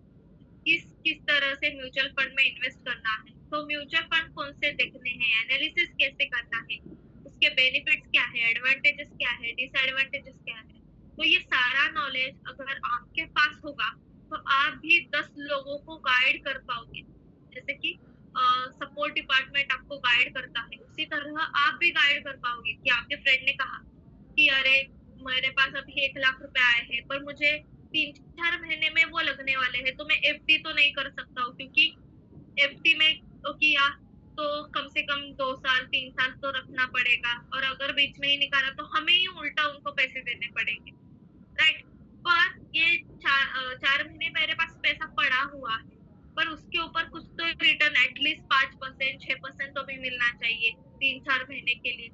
किस किस तरह से म्यूचुअल फंड में इन्वेस्ट करना है। तो म्यूचुअल फंड कौन से देखने हैं, एनालिसिस कैसे करना है, उसके बेनिफिट्स क्या है, एडवांटेजेस क्या है, डिसएडवांटेजेस क्या है। तो ये सारा नॉलेज अगर आपके पास होगा तो आप भी 10 लोगों को गाइड कर पाओगे। जैसे कि सपोर्ट डिपार्टमेंट आपको गाइड करता है, उसी तरह आप भी गाइड कर पाओगे कि आपके फ्रेंड ने कहा कि अरे मेरे पास अभी 1 लाख रुपए आए हैं पर मुझे 3-4 महीने में वो लगने वाले हैं, तो मैं एफडी तो नहीं कर सकता हूँ, क्योंकि एफडी में तो किया तो कम से कम 2 साल 3 साल तो रखना पड़ेगा, और अगर बीच में ही निकाला तो हमें ही उल्टा उनको पैसे देने पड़ेंगे। राइट। पर ये 4 महीने मेरे पास पैसा पड़ा हुआ है, पर उसके ऊपर कुछ तो रिटर्न एटलीस्ट 5% 6% तो भी मिलना चाहिए 3-4 महीने के लिए।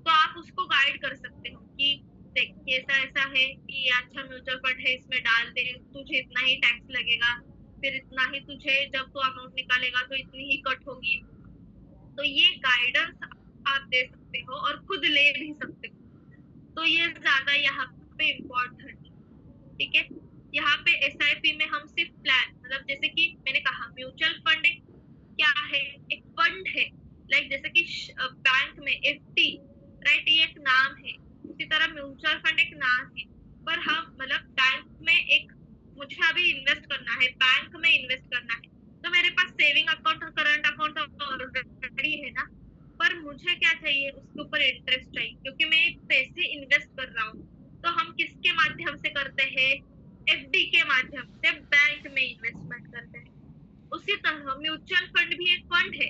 तो आप उसको गाइड कर सकते हो कि देख ऐसा ऐसा है कि ये अच्छा म्यूचुअल फंड है, इसमें डाल दे, तुझे इतना ही टैक्स लगेगा, फिर इतना ही तुझे जब तू अमाउंट निकालेगा तो इतनी ही कट होगी। तो ये गाइडेंस आप दे सकते हो और खुद ले भी सकते हो। तो ये ज्यादा यहाँ पे इम्पोर्टेंट है। ठीक है, यहाँ पे एसआईपी में हम सिर्फ प्लान, मतलब जैसे कि मैंने कहा म्यूचुअल फंड एक क्या है, एक फंड है। लाइक जैसे कि बैंक में एफडी, राइट, ये एक नाम है, उसी तरह म्यूचुअल फंड एक नाम है। पर हम मतलब बैंक में एक, मुझे अभी इन्वेस्ट करना है, बैंक में इन्वेस्ट करना है, तो मेरे पास सेविंग अकाउंट और करंट अकाउंट ऑलरेडी है ना। पर मुझे क्या चाहिए, उसके ऊपर इंटरेस्ट चाहिए, क्योंकि मैं पैसे इन्वेस्ट कर रहा हूँ। तो हम किसके माध्यम से करते हैं, एफडी के माध्यम से बैंक में इन्वेस्टमेंट करते हैं। उसी तरह म्यूचुअल फंड भी एक फंड है,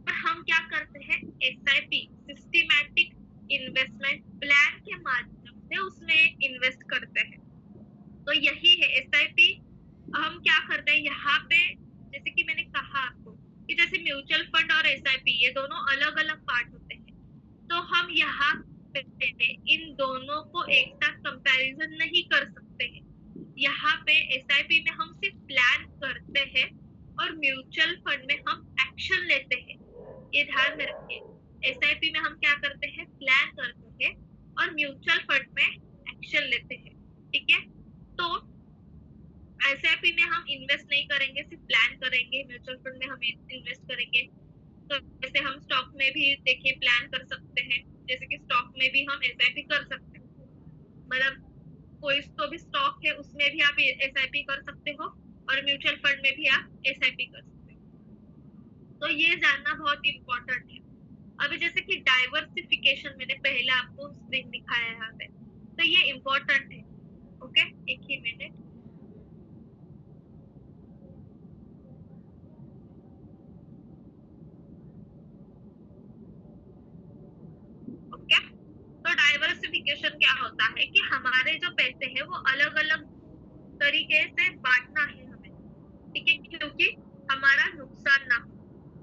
पर हम क्या करते हैं, एसआईपी सिस्टमैटिक इन्वेस्टमेंट प्लान के माध्यम से उसमें इन्वेस्ट करते हैं। तो यही है एसआईपी। हम क्या करते हैं यहाँ पे, जैसे कि मैंने कहा आपको कि जैसे म्यूचुअल फंड और एसआईपी ये दोनों अलग अलग पार्ट होते हैं, तो हम यहाँ पे इन दोनों को एक साथ कंपैरिजन नहीं कर सकते हैं। यहाँ पे एसआईपी में हम सिर्फ प्लान करते हैं और म्यूचुअल फंड में हम एक्शन लेते हैं। ये ध्यान में रखिए, एसआईपी में हम क्या करते हैं, प्लान करते हैं, और म्यूचुअल फंड में एक्शन लेते हैं। ठीक है, तो एसआईपी में हम इन्वेस्ट नहीं करेंगे, सिर्फ प्लान करेंगे, म्यूचुअल फंड में हम इन्वेस्ट करेंगे। तो जैसे हम स्टॉक में भी देखिए प्लान कर सकते हैं, जैसे कि स्टॉक में भी हम एसआईपी कर सकते हैं, मतलब कोई तो भी स्टॉक है उसमें भी आप एसआईपी कर सकते हो, और म्यूचुअल फंड में भी आप एसआईपी कर सकते हो। तो ये जानना बहुत इंपॉर्टेंट है। अभी जैसे कि डाइवर्सिफिकेशन मैंने पहले आपको स्क्रीन दिखाया है यहाँ पे, तो ये इम्पोर्टेंट है। ओके, एक ही मिनट। ओके, तो डाइवर्सिफिकेशन क्या होता है कि हमारे जो पैसे हैं वो अलग अलग तरीके से बांटना है हमें। ठीक है, क्योंकि हमारा नुकसान ना हो।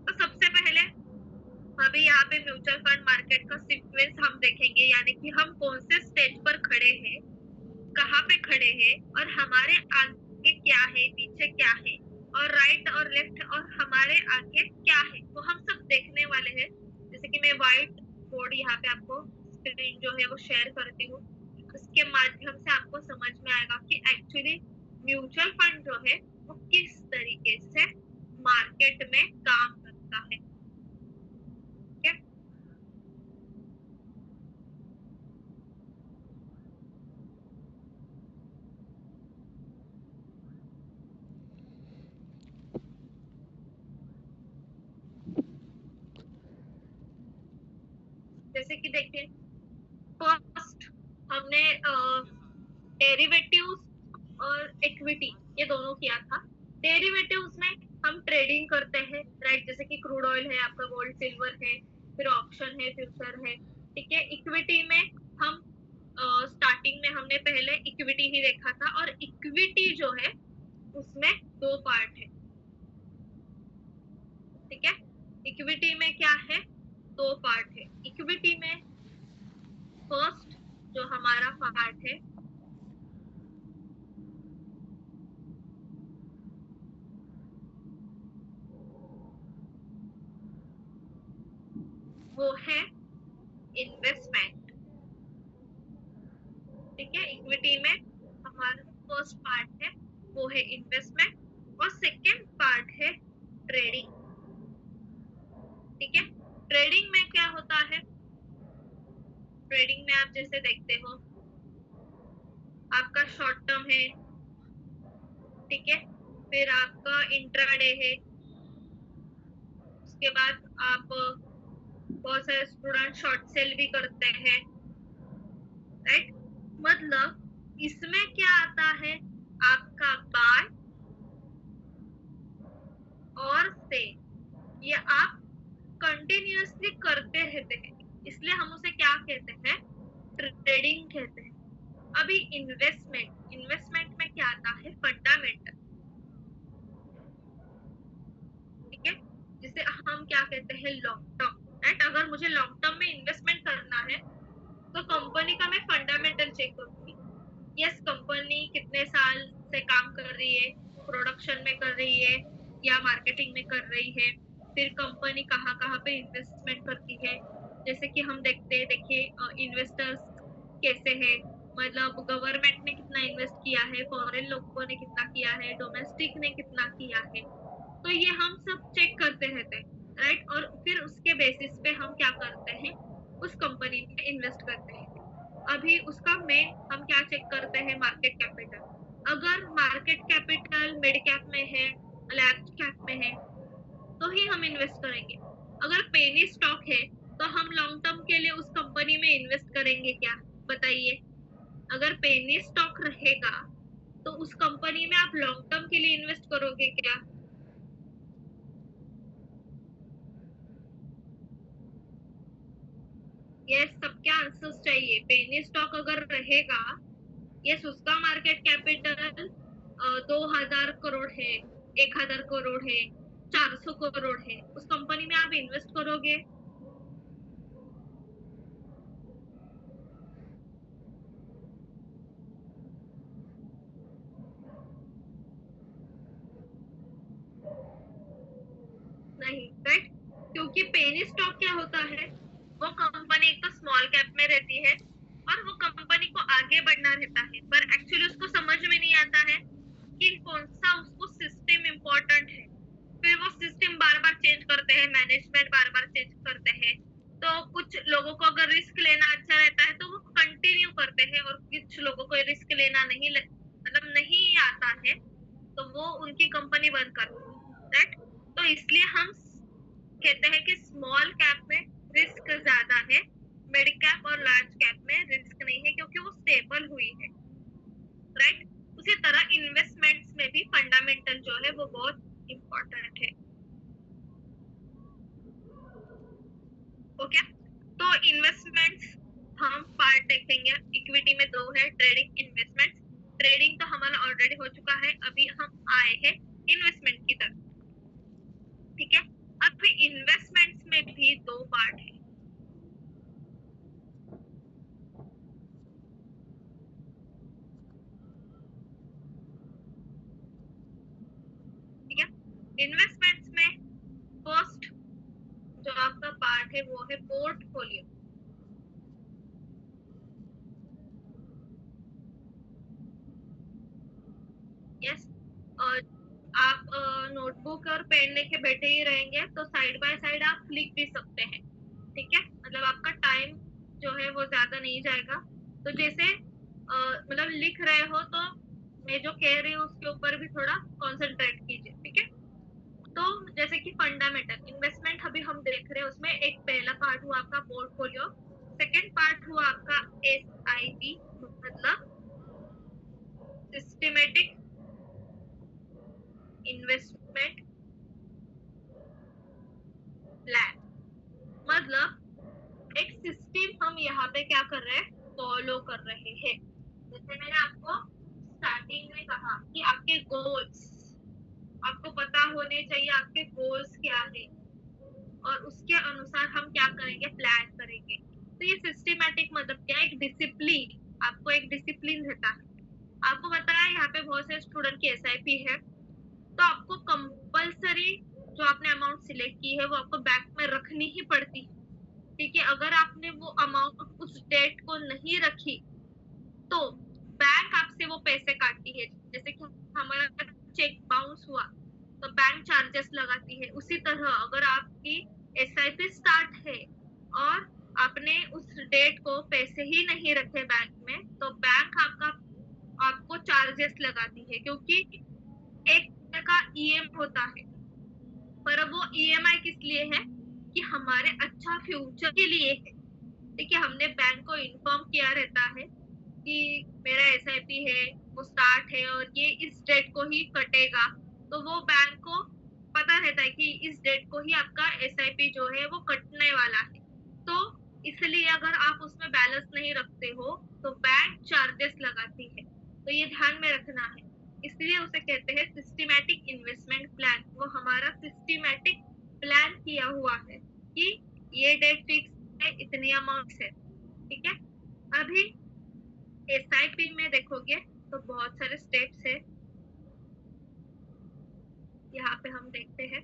तो सबसे पहले अभी यहाँ पे म्यूचुअल फंड मार्केट का सीक्वेंस हम देखेंगे, यानी कि हम कौन से स्टेज पर खड़े हैं, कहाँ पे खड़े हैं, और हमारे आगे क्या है, पीछे क्या है, और राइट और लेफ्ट और हमारे आगे क्या है, वो हम सब देखने वाले हैं। जैसे कि मैं व्हाइट बोर्ड यहाँ पे आपको स्क्रीन जो है वो शेयर करती हूँ, उसके माध्यम से आपको समझ में आएगा कि एक्चुअली म्यूचुअल फंड जो है वो किस तरीके से मार्केट में काम करता है। ठीक है, जैसे कि देखिए, फर्स्ट हमने डेरिवेटिव्स और इक्विटी ये दोनों किया था। डेरिवेटिव्स में हम ट्रेडिंग करते हैं, राइट, जैसे कि क्रूड ऑयल है, आपका गोल्ड सिल्वर है, फिर ऑप्शन है, फ्यूचर है, ठीक है। इक्विटी में हम स्टार्टिंग में हमने पहले इक्विटी ही देखा था, और इक्विटी जो है उसमें दो पार्ट है, ठीक है। इक्विटी में क्या है, दो पार्ट है। इक्विटी में फर्स्ट जो हमारा पार्ट है वो है इन्वेस्टमेंट, ठीक है। इक्विटी में हमारा फर्स्ट पार्ट है वो है इन्वेस्टमेंट, और सेकेंड पार्ट है ट्रेडिंग, ठीक है। ट्रेडिंग में क्या होता है, ट्रेडिंग में आप जैसे देखते हो आपका शॉर्ट टर्म है, ठीक है, फिर आपका इंट्राडे है, उसके बाद आप बहुत सारे स्टूडेंट शॉर्ट सेल भी करते हैं, राइट। मतलब इसमें क्या आता है, आपका बाय और सेल ये आप कंटिन्यूअसली करते रहते हैं, इसलिए हम उसे क्या कहते हैं, ट्रेडिंग कहते हैं। अभी इन्वेस्टमेंट, इन्वेस्टमेंट में क्या आता है, फंडामेंटल, ठीक है, जिसे हम क्या कहते हैं, लॉन्ग टर्म, राइट। अगर मुझे लॉन्ग टर्म में इन्वेस्टमेंट करना है तो कंपनी का मैं फंडामेंटल चेक करूंगी, यस कंपनी कितने साल से काम कर रही है, प्रोडक्शन में कर रही है या मार्केटिंग में कर रही है, फिर कंपनी कहाँ कहाँ पे इन्वेस्टमेंट करती है, जैसे कि हम देखते हैं, देखिए इन्वेस्टर्स कैसे है, मतलब गवर्नमेंट ने कितना इन्वेस्ट किया है, फॉरेन लोगों ने कितना किया है, डोमेस्टिक ने कितना किया है, तो ये हम सब चेक करते रहते हैं, राइट। और फिर उसके बेसिस पे हम क्या करते हैं, उस कंपनी में इन्वेस्ट करते हैं। अभी उसका मेन हम क्या चेक करते हैं, मार्केट कैपिटल। अगर मार्केट कैपिटल मिड कैप में है, लार्ज कैप में है, तो ही हम इन्वेस्ट करेंगे। अगर पेनी स्टॉक है तो हम लॉन्ग टर्म के लिए उस कंपनी में इन्वेस्ट करेंगे क्या, बताइए। अगर पेनी स्टॉक रहेगा तो उस कंपनी में आप लॉन्ग टर्म के लिए इन्वेस्ट करोगे क्या? ये सबके आंसर्स चाहिए। पेनी स्टॉक अगर रहेगा, यस उसका मार्केट कैपिटल 2000 करोड़ है, 1000 करोड़ है, 400 करोड़ है, उस कंपनी में आप इन्वेस्ट करोगे? नहीं, राइट। क्योंकि पेनी स्टॉक क्या होता है, वो कंपनी एक तो स्मॉल कैप में रहती है और वो कंपनी को आगे बढ़ना रहता है, पर एक्चुअली उसको समझ में नहीं आता है कि कौन सा उसको सिस्टम इम्पोर्टेंट है। फिर वो सिस्टम बार बार चेंज करते हैं, मैनेजमेंट बार बार चेंज करते हैं, तो कुछ लोगों को अगर रिस्क लेना अच्छा रहता है तो वो कंटिन्यू करते हैं, और कुछ लोगों को रिस्क लेना मतलब नहीं आता है तो वो उनकी कंपनी बंद करते हैं, राइट। तो इसलिए हम कहते हैं कि स्मॉल कैप में रिस्क ज्यादा है, मिड कैप और लार्ज कैप में रिस्क नहीं है, क्योंकि वो स्टेबल हुई है, राइट। उसी तरह इन्वेस्टमेंट्स में भी फंडामेंटल जो है वो बहुत इम्पोर्टेंट है, ओके। तो इन्वेस्टमेंट्स हम पार्ट देखेंगे, इक्विटी में दो है, ट्रेडिंग, इन्वेस्टमेंट्स। ट्रेडिंग तो हमारा ऑलरेडी हो चुका है, अभी हम आए हैं इन्वेस्टमेंट की तरफ, ठीक है। अब इन्वेस्टमेंट्स में भी दो पार्ट है, ठीक है। इन्वेस्टमेंट्स में फर्स्ट जो आपका पार्ट है वो है पोर्टफोलियो, यस। और आप नोटबुक और पेन लेके बैठे ही रहेंगे तो साइड बाय साइड आप लिख भी सकते हैं, ठीक है, मतलब आपका टाइम जो है वो ज्यादा नहीं जाएगा। तो जैसे मतलब लिख रहे हो तो मैं जो कह रही हूँ उसके ऊपर भी थोड़ा कंसंट्रेट कीजिए, ठीक है। तो जैसे कि फंडामेंटल इन्वेस्टमेंट अभी हम देख रहे हैं, उसमें एक पहला पार्ट हुआ आपका पोर्टफोलियो, सेकेंड पार्ट हुआ आपका SIP, मतलब सिस्टमेटिक इन्वेस्टमेंट प्लान। मतलब एक सिस्टम हम यहाँ पे क्या कर रहे हैं, फॉलो कर रहे हैं। जैसे मैंने आपको स्टार्टिंग में कहा कि आपके गोल्स, आपको पता होने चाहिए आपके गोल्स क्या है और उसके अनुसार हम क्या करेंगे, प्लान करेंगे। तो ये सिस्टमैटिक मतलब क्या, एक डिसिप्लिन, आपको एक डिसिप्लिन रहता है। आपको पता है यहाँ पे बहुत से स्टूडेंट की SIP है, तो आपको कंपलसरी जो आपने अमाउंट सिलेक्ट की है वो आपको बैंक में रखनी ही पड़ती है। ठीक है, अगर आपने वो अमाउंट उस डेट को नहीं रखी तो बैंक आपसे वो पैसे काटती है। जैसे कि हमारा चेक बाउंस हुआ तो बैंक चार्जेस लगाती है। उसी तरह अगर आपकी SIP स्टार्ट है और आपने उस डेट को पैसे ही नहीं रखे बैंक में, तो बैंक आपको चार्जेस लगाती है, क्योंकि एक तरह का EM होता है। पर वो EMI किस लिए है, कि हमारे अच्छा फ्यूचर के लिए है। ठीक है, हमने बैंक को इन्फॉर्म किया रहता है कि मेरा SIP है, वो स्टार्ट है और ये इस डेट को ही कटेगा, तो वो बैंक को पता रहता है कि इस डेट को ही आपका SIP जो है वो कटने वाला है। तो इसलिए अगर आप उसमें बैलेंस नहीं रखते हो तो बैंक चार्जेस लगाती है, तो ये ध्यान में रखना है। इसलिए उसे कहते हैं सिस्टमैटिक इन्वेस्टमेंट प्लान। वो हमारा सिस्टमैटिक प्लान किया हुआ है कि ये डेट फिक्स है, इतनी अमाउंट है। ठीक है, अभी SIP में देखोगे तो बहुत सारे स्टेप्स है। यहाँ पे हम देखते हैं,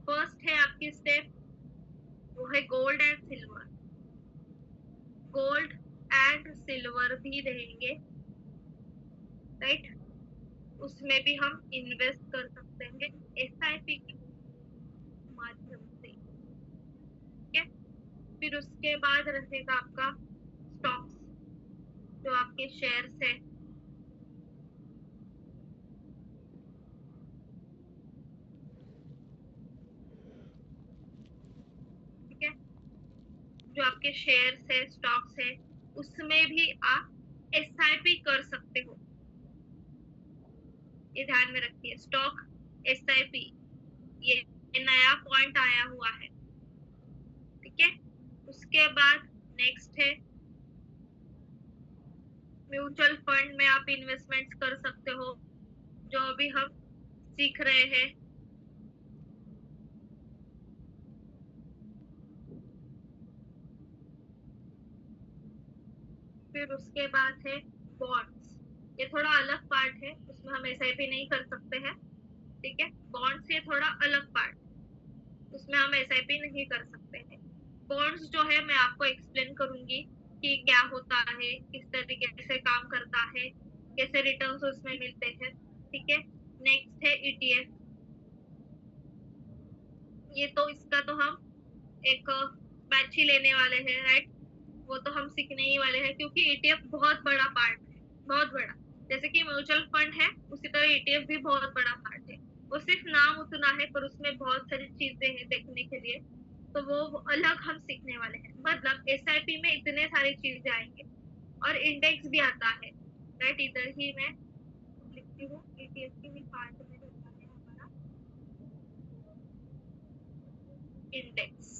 फर्स्ट है आपकी स्टेप, वो है gold and silver. Gold and silver भी रहेंगे, राइट, उसमें भी हम इन्वेस्ट कर सकते हैं SIP के माध्यम से। ठीक है, फिर उसके बाद रहेगा आपका स्टॉक्स, जो आपके शेयर्स है। ठीक है, जो आपके शेयर्स है, स्टॉक्स है, उसमें भी आप SIP कर सकते हो। ये ध्यान में रखिए, स्टॉक SIP, ये नया पॉइंट आया हुआ है। ठीक है, उसके बाद नेक्स्ट है म्यूचुअल फंड में आप इन्वेस्टमेंट्स कर सकते हो, जो अभी हम सीख रहे हैं। फिर उसके बाद है बॉन्ड्स, ये थोड़ा अलग पार्ट है, उसमें हम SIP नहीं कर सकते हैं। ठीक है, बॉन्ड्स ये थोड़ा अलग पार्ट, उसमें हम SIP नहीं कर सकते हैं। बॉन्ड्स जो है मैं आपको एक्सप्लेन करूंगी कि क्या होता है, किस तरीके से काम करता है, कैसे रिटर्न्स उसमें मिलते हैं। ठीक है, नेक्स्ट है ETF। ये तो इसका तो हम एक बैच ही लेने वाले हैं, राइट, वो तो हम सीखने ही वाले हैं, क्योंकि ETF बहुत बड़ा पार्ट है, बहुत बड़ा। जैसे कि म्यूचुअल फंड है, उसी तरह ETF भी बहुत बड़ा पार्ट है। वो सिर्फ नाम उतना है पर उसमें बहुत सारी चीजें हैं देखने के लिए, तो वो अलग हम सीखने वाले हैं। मतलब SIP में इतने सारी चीजें आएंगे और इंडेक्स भी आता है, राइट, इधर ही मैं लिखती हूँ, ETF की भी पार्ट में रहता है हमारा इंडेक्स।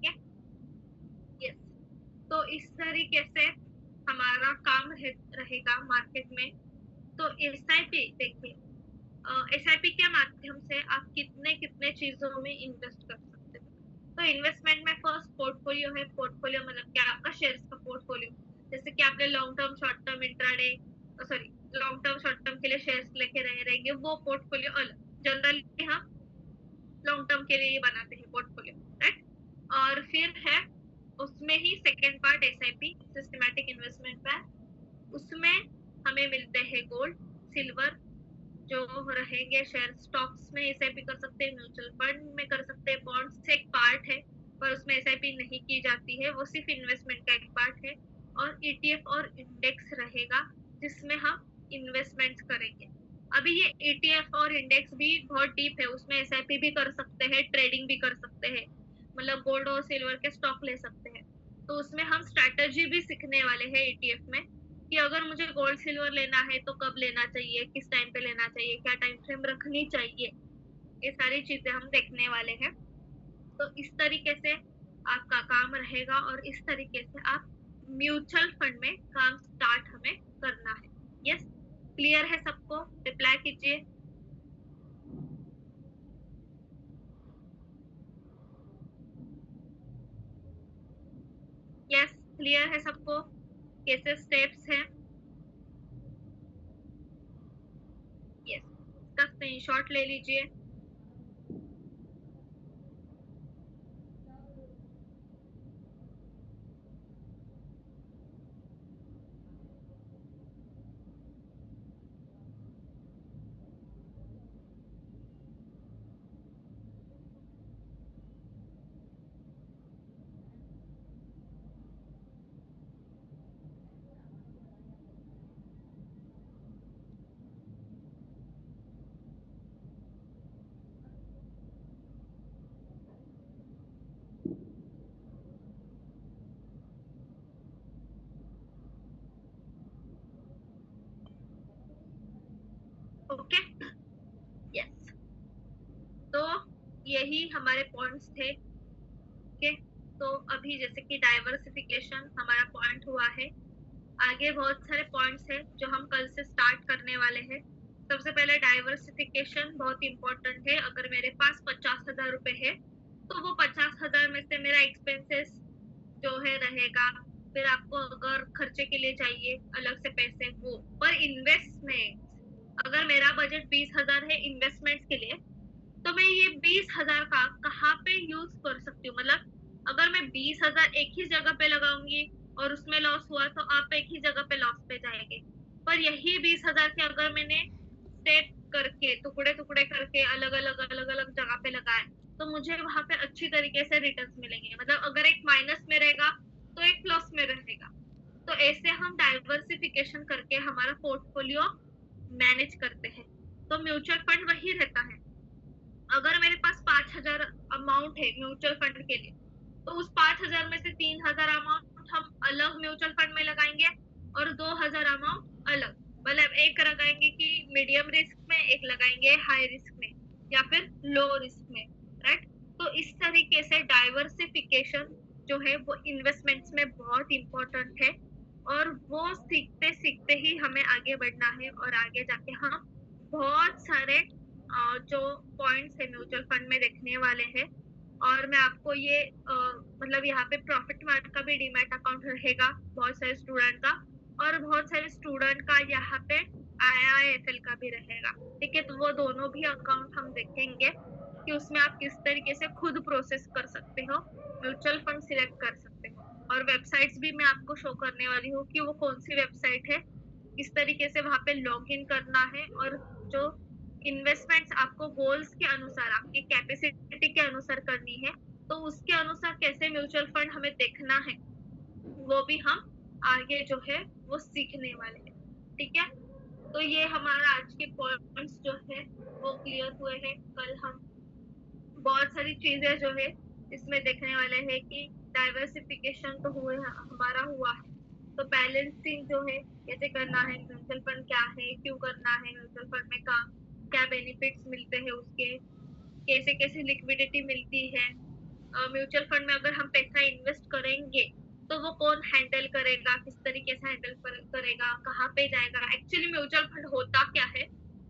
यस, तो इस तरीके से हमारा काम रहेगा मार्केट में। तो SIP देखिए, SIP के माध्यम से आप कितने कितने चीजों में इन्वेस्ट कर सकते हो। तो इन्वेस्टमेंट में फर्स्ट पोर्टफोलियो है। पोर्टफोलियो मतलब क्या, आपका शेयर्स का पोर्टफोलियो। जैसे कि आपने long term, short term, intraday, sorry, long term short term के लिए शेयर्स लेके रहेंगे, वो पोर्टफोलियो अलग। जनरली हम लॉन्ग टर्म के लिए बनाते हैं पोर्टफोलियो, राइट। और फिर है उसमें ही second part SIP, systematic investment plan. उसमें हमें मिलते हैं गोल्ड, सिल्वर जो रहेंगे, शेयर स्टॉक्स में SIP कर सकते हैं, म्यूचुअल फंड में कर सकते हैं, बॉन्ड्स एक पार्ट है पर उसमें SIP नहीं की जाती है, वो सिर्फ इन्वेस्टमेंट का एक पार्ट है। और ETF और इंडेक्स रहेगा जिसमें हम इन्वेस्टमेंट करेंगे। अभी ये ETF और इंडेक्स भी बहुत डीप है, उसमें SIP भी कर सकते हैं, ट्रेडिंग भी कर सकते हैं, मतलब गोल्ड और सिल्वर के स्टॉक ले सकते हैं। तो उसमें हम स्ट्रैटेजी भी सीखने वाले हैं ETF में, कि अगर मुझे गोल्ड सिल्वर लेना है तो कब लेना चाहिए, किस टाइम पे लेना चाहिए, क्या टाइम फ्रेम रखनी चाहिए, ये सारी चीजें हम देखने वाले हैं। तो इस तरीके से आपका काम रहेगा और इस तरीके से आप म्यूचुअल फंड में काम स्टार्ट हमें करना है। यस, क्लियर है सबको? रिप्लाई कीजिए। यस, क्लियर है सबको? कैसे स्टेप्स हैं? यस, इसका स्क्रीनशॉट ले लीजिए। Okay, yes. तो यही हमारे पॉइंट्स थे। ओके, तो अभी जैसे कि डाइवर्सिफिकेशन हमारा पॉइंट हुआ है, आगे बहुत सारे पॉइंट्स हैं जो हम कल से स्टार्ट करने वाले हैं। सबसे पहले डाइवर्सिफिकेशन बहुत इंपॉर्टेंट है। अगर मेरे पास 50,000 रुपए है तो वो 50,000 में से मेरा एक्सपेंसेस जो है रहेगा, फिर आपको अगर खर्चे के लिए चाहिए अलग से पैसे वो, पर इन्वेस्टमेंट, अगर मेरा बजट 20,000 है इन्वेस्टमेंट्स के लिए, तो मैं ये 20,000 का कहाँ पे यूज कर सकती हूँ? मतलब अगर मैं 20,000 एक ही जगह पे लगाऊंगी और उसमें लॉस हुआ तो आप एक ही जगह पे लॉस पे जाएंगे। पर यही 20,000 के अगर मैंने सेट करके टुकड़े टुकड़े करके अलग अलग जगह पे लगाए, तो मुझे वहां पे अच्छी तरीके से रिटर्न्स मिलेंगे। मतलब अगर एक माइनस में रहेगा तो एक प्लस में रहेगा। तो ऐसे हम डाइवर्सिफिकेशन करके हमारा पोर्टफोलियो मैनेज करते हैं। तो म्यूचुअल फंड वही रहता है। अगर मेरे पास 5,000 अमाउंट है म्यूचुअल फंड के लिए, तो उस 5,000 में से 3,000 अमाउंट हम अलग म्यूचुअल फंड में लगाएंगे और 2,000 अमाउंट अलग, मतलब एक लगाएंगे कि मीडियम रिस्क में, एक लगाएंगे हाई रिस्क में या फिर लो रिस्क में, राइट? तो इस तरीके से डाइवर्सिफिकेशन जो है वो इन्वेस्टमेंट्स में बहुत इंपॉर्टेंट है, और वो सीखते सीखते ही हमें आगे बढ़ना है, और आगे जाके हम बहुत सारे जो पॉइंट्स है म्यूचुअल फंड में देखने वाले हैं। और मैं आपको ये मतलब यहाँ पे प्रॉफिट मार्ट का भी डीमैट अकाउंट रहेगा बहुत सारे स्टूडेंट का, और बहुत सारे स्टूडेंट का यहाँ पे IIFL का भी रहेगा। ठीक है, तो वो दोनों भी अकाउंट हम देखेंगे कि उसमें आप किस तरीके से खुद प्रोसेस कर सकते हो, म्यूचुअल फंड सिलेक्ट कर सकते हो। और वेबसाइट्स भी मैं आपको शो करने वाली हूँ कि वो कौन सी वेबसाइट है, किस तरीके से वहां पे लॉग इन करना है, और जो इन्वेस्टमेंट्स आपको गोल्स के अनुसार, आपकी कैपेसिटी के अनुसार करनी है, तो उसके अनुसार कैसे म्यूचुअल फंड हमें देखना है, वो भी हम आगे जो है वो सीखने वाले हैं। ठीक है, तो ये हमारा आज के पॉइंट्स जो है वो क्लियर हुए हैं। कल हम बहुत सारी चीजें जो है इसमें देखने वाले हैं कि डाइवर्सिफिकेशन तो हुए हमारा हुआ है, तो बैलेंसिंग जो है कैसे करना है, म्यूचुअल फंड क्या है, क्यों करना है म्यूचुअल फंड में, काम क्या बेनिफिट्स मिलते हैं उसके, कैसे कैसे लिक्विडिटी मिलती है, म्यूचुअल फंड में अगर हम पैसा इन्वेस्ट करेंगे तो वो कौन हैंडल करेगा, किस तरीके से हैंडल करेगा, कहाँ पे जाएगा, एक्चुअली म्यूचुअल फंड होता क्या है,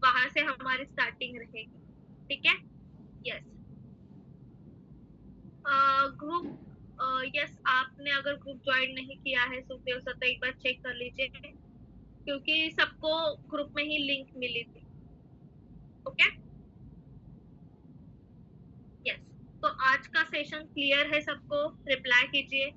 वहां से हमारी स्टार्टिंग रहेगी। ठीक है, यस। ग्रुप, यस, आपने अगर ग्रुप ज्वाइन नहीं किया है सुखदेव सर, तो एक बार चेक कर लीजिए, क्योंकि सबको ग्रुप में ही लिंक मिली थी। Okay, yes. तो आज का सेशन क्लियर है सबको? रिप्लाई कीजिए।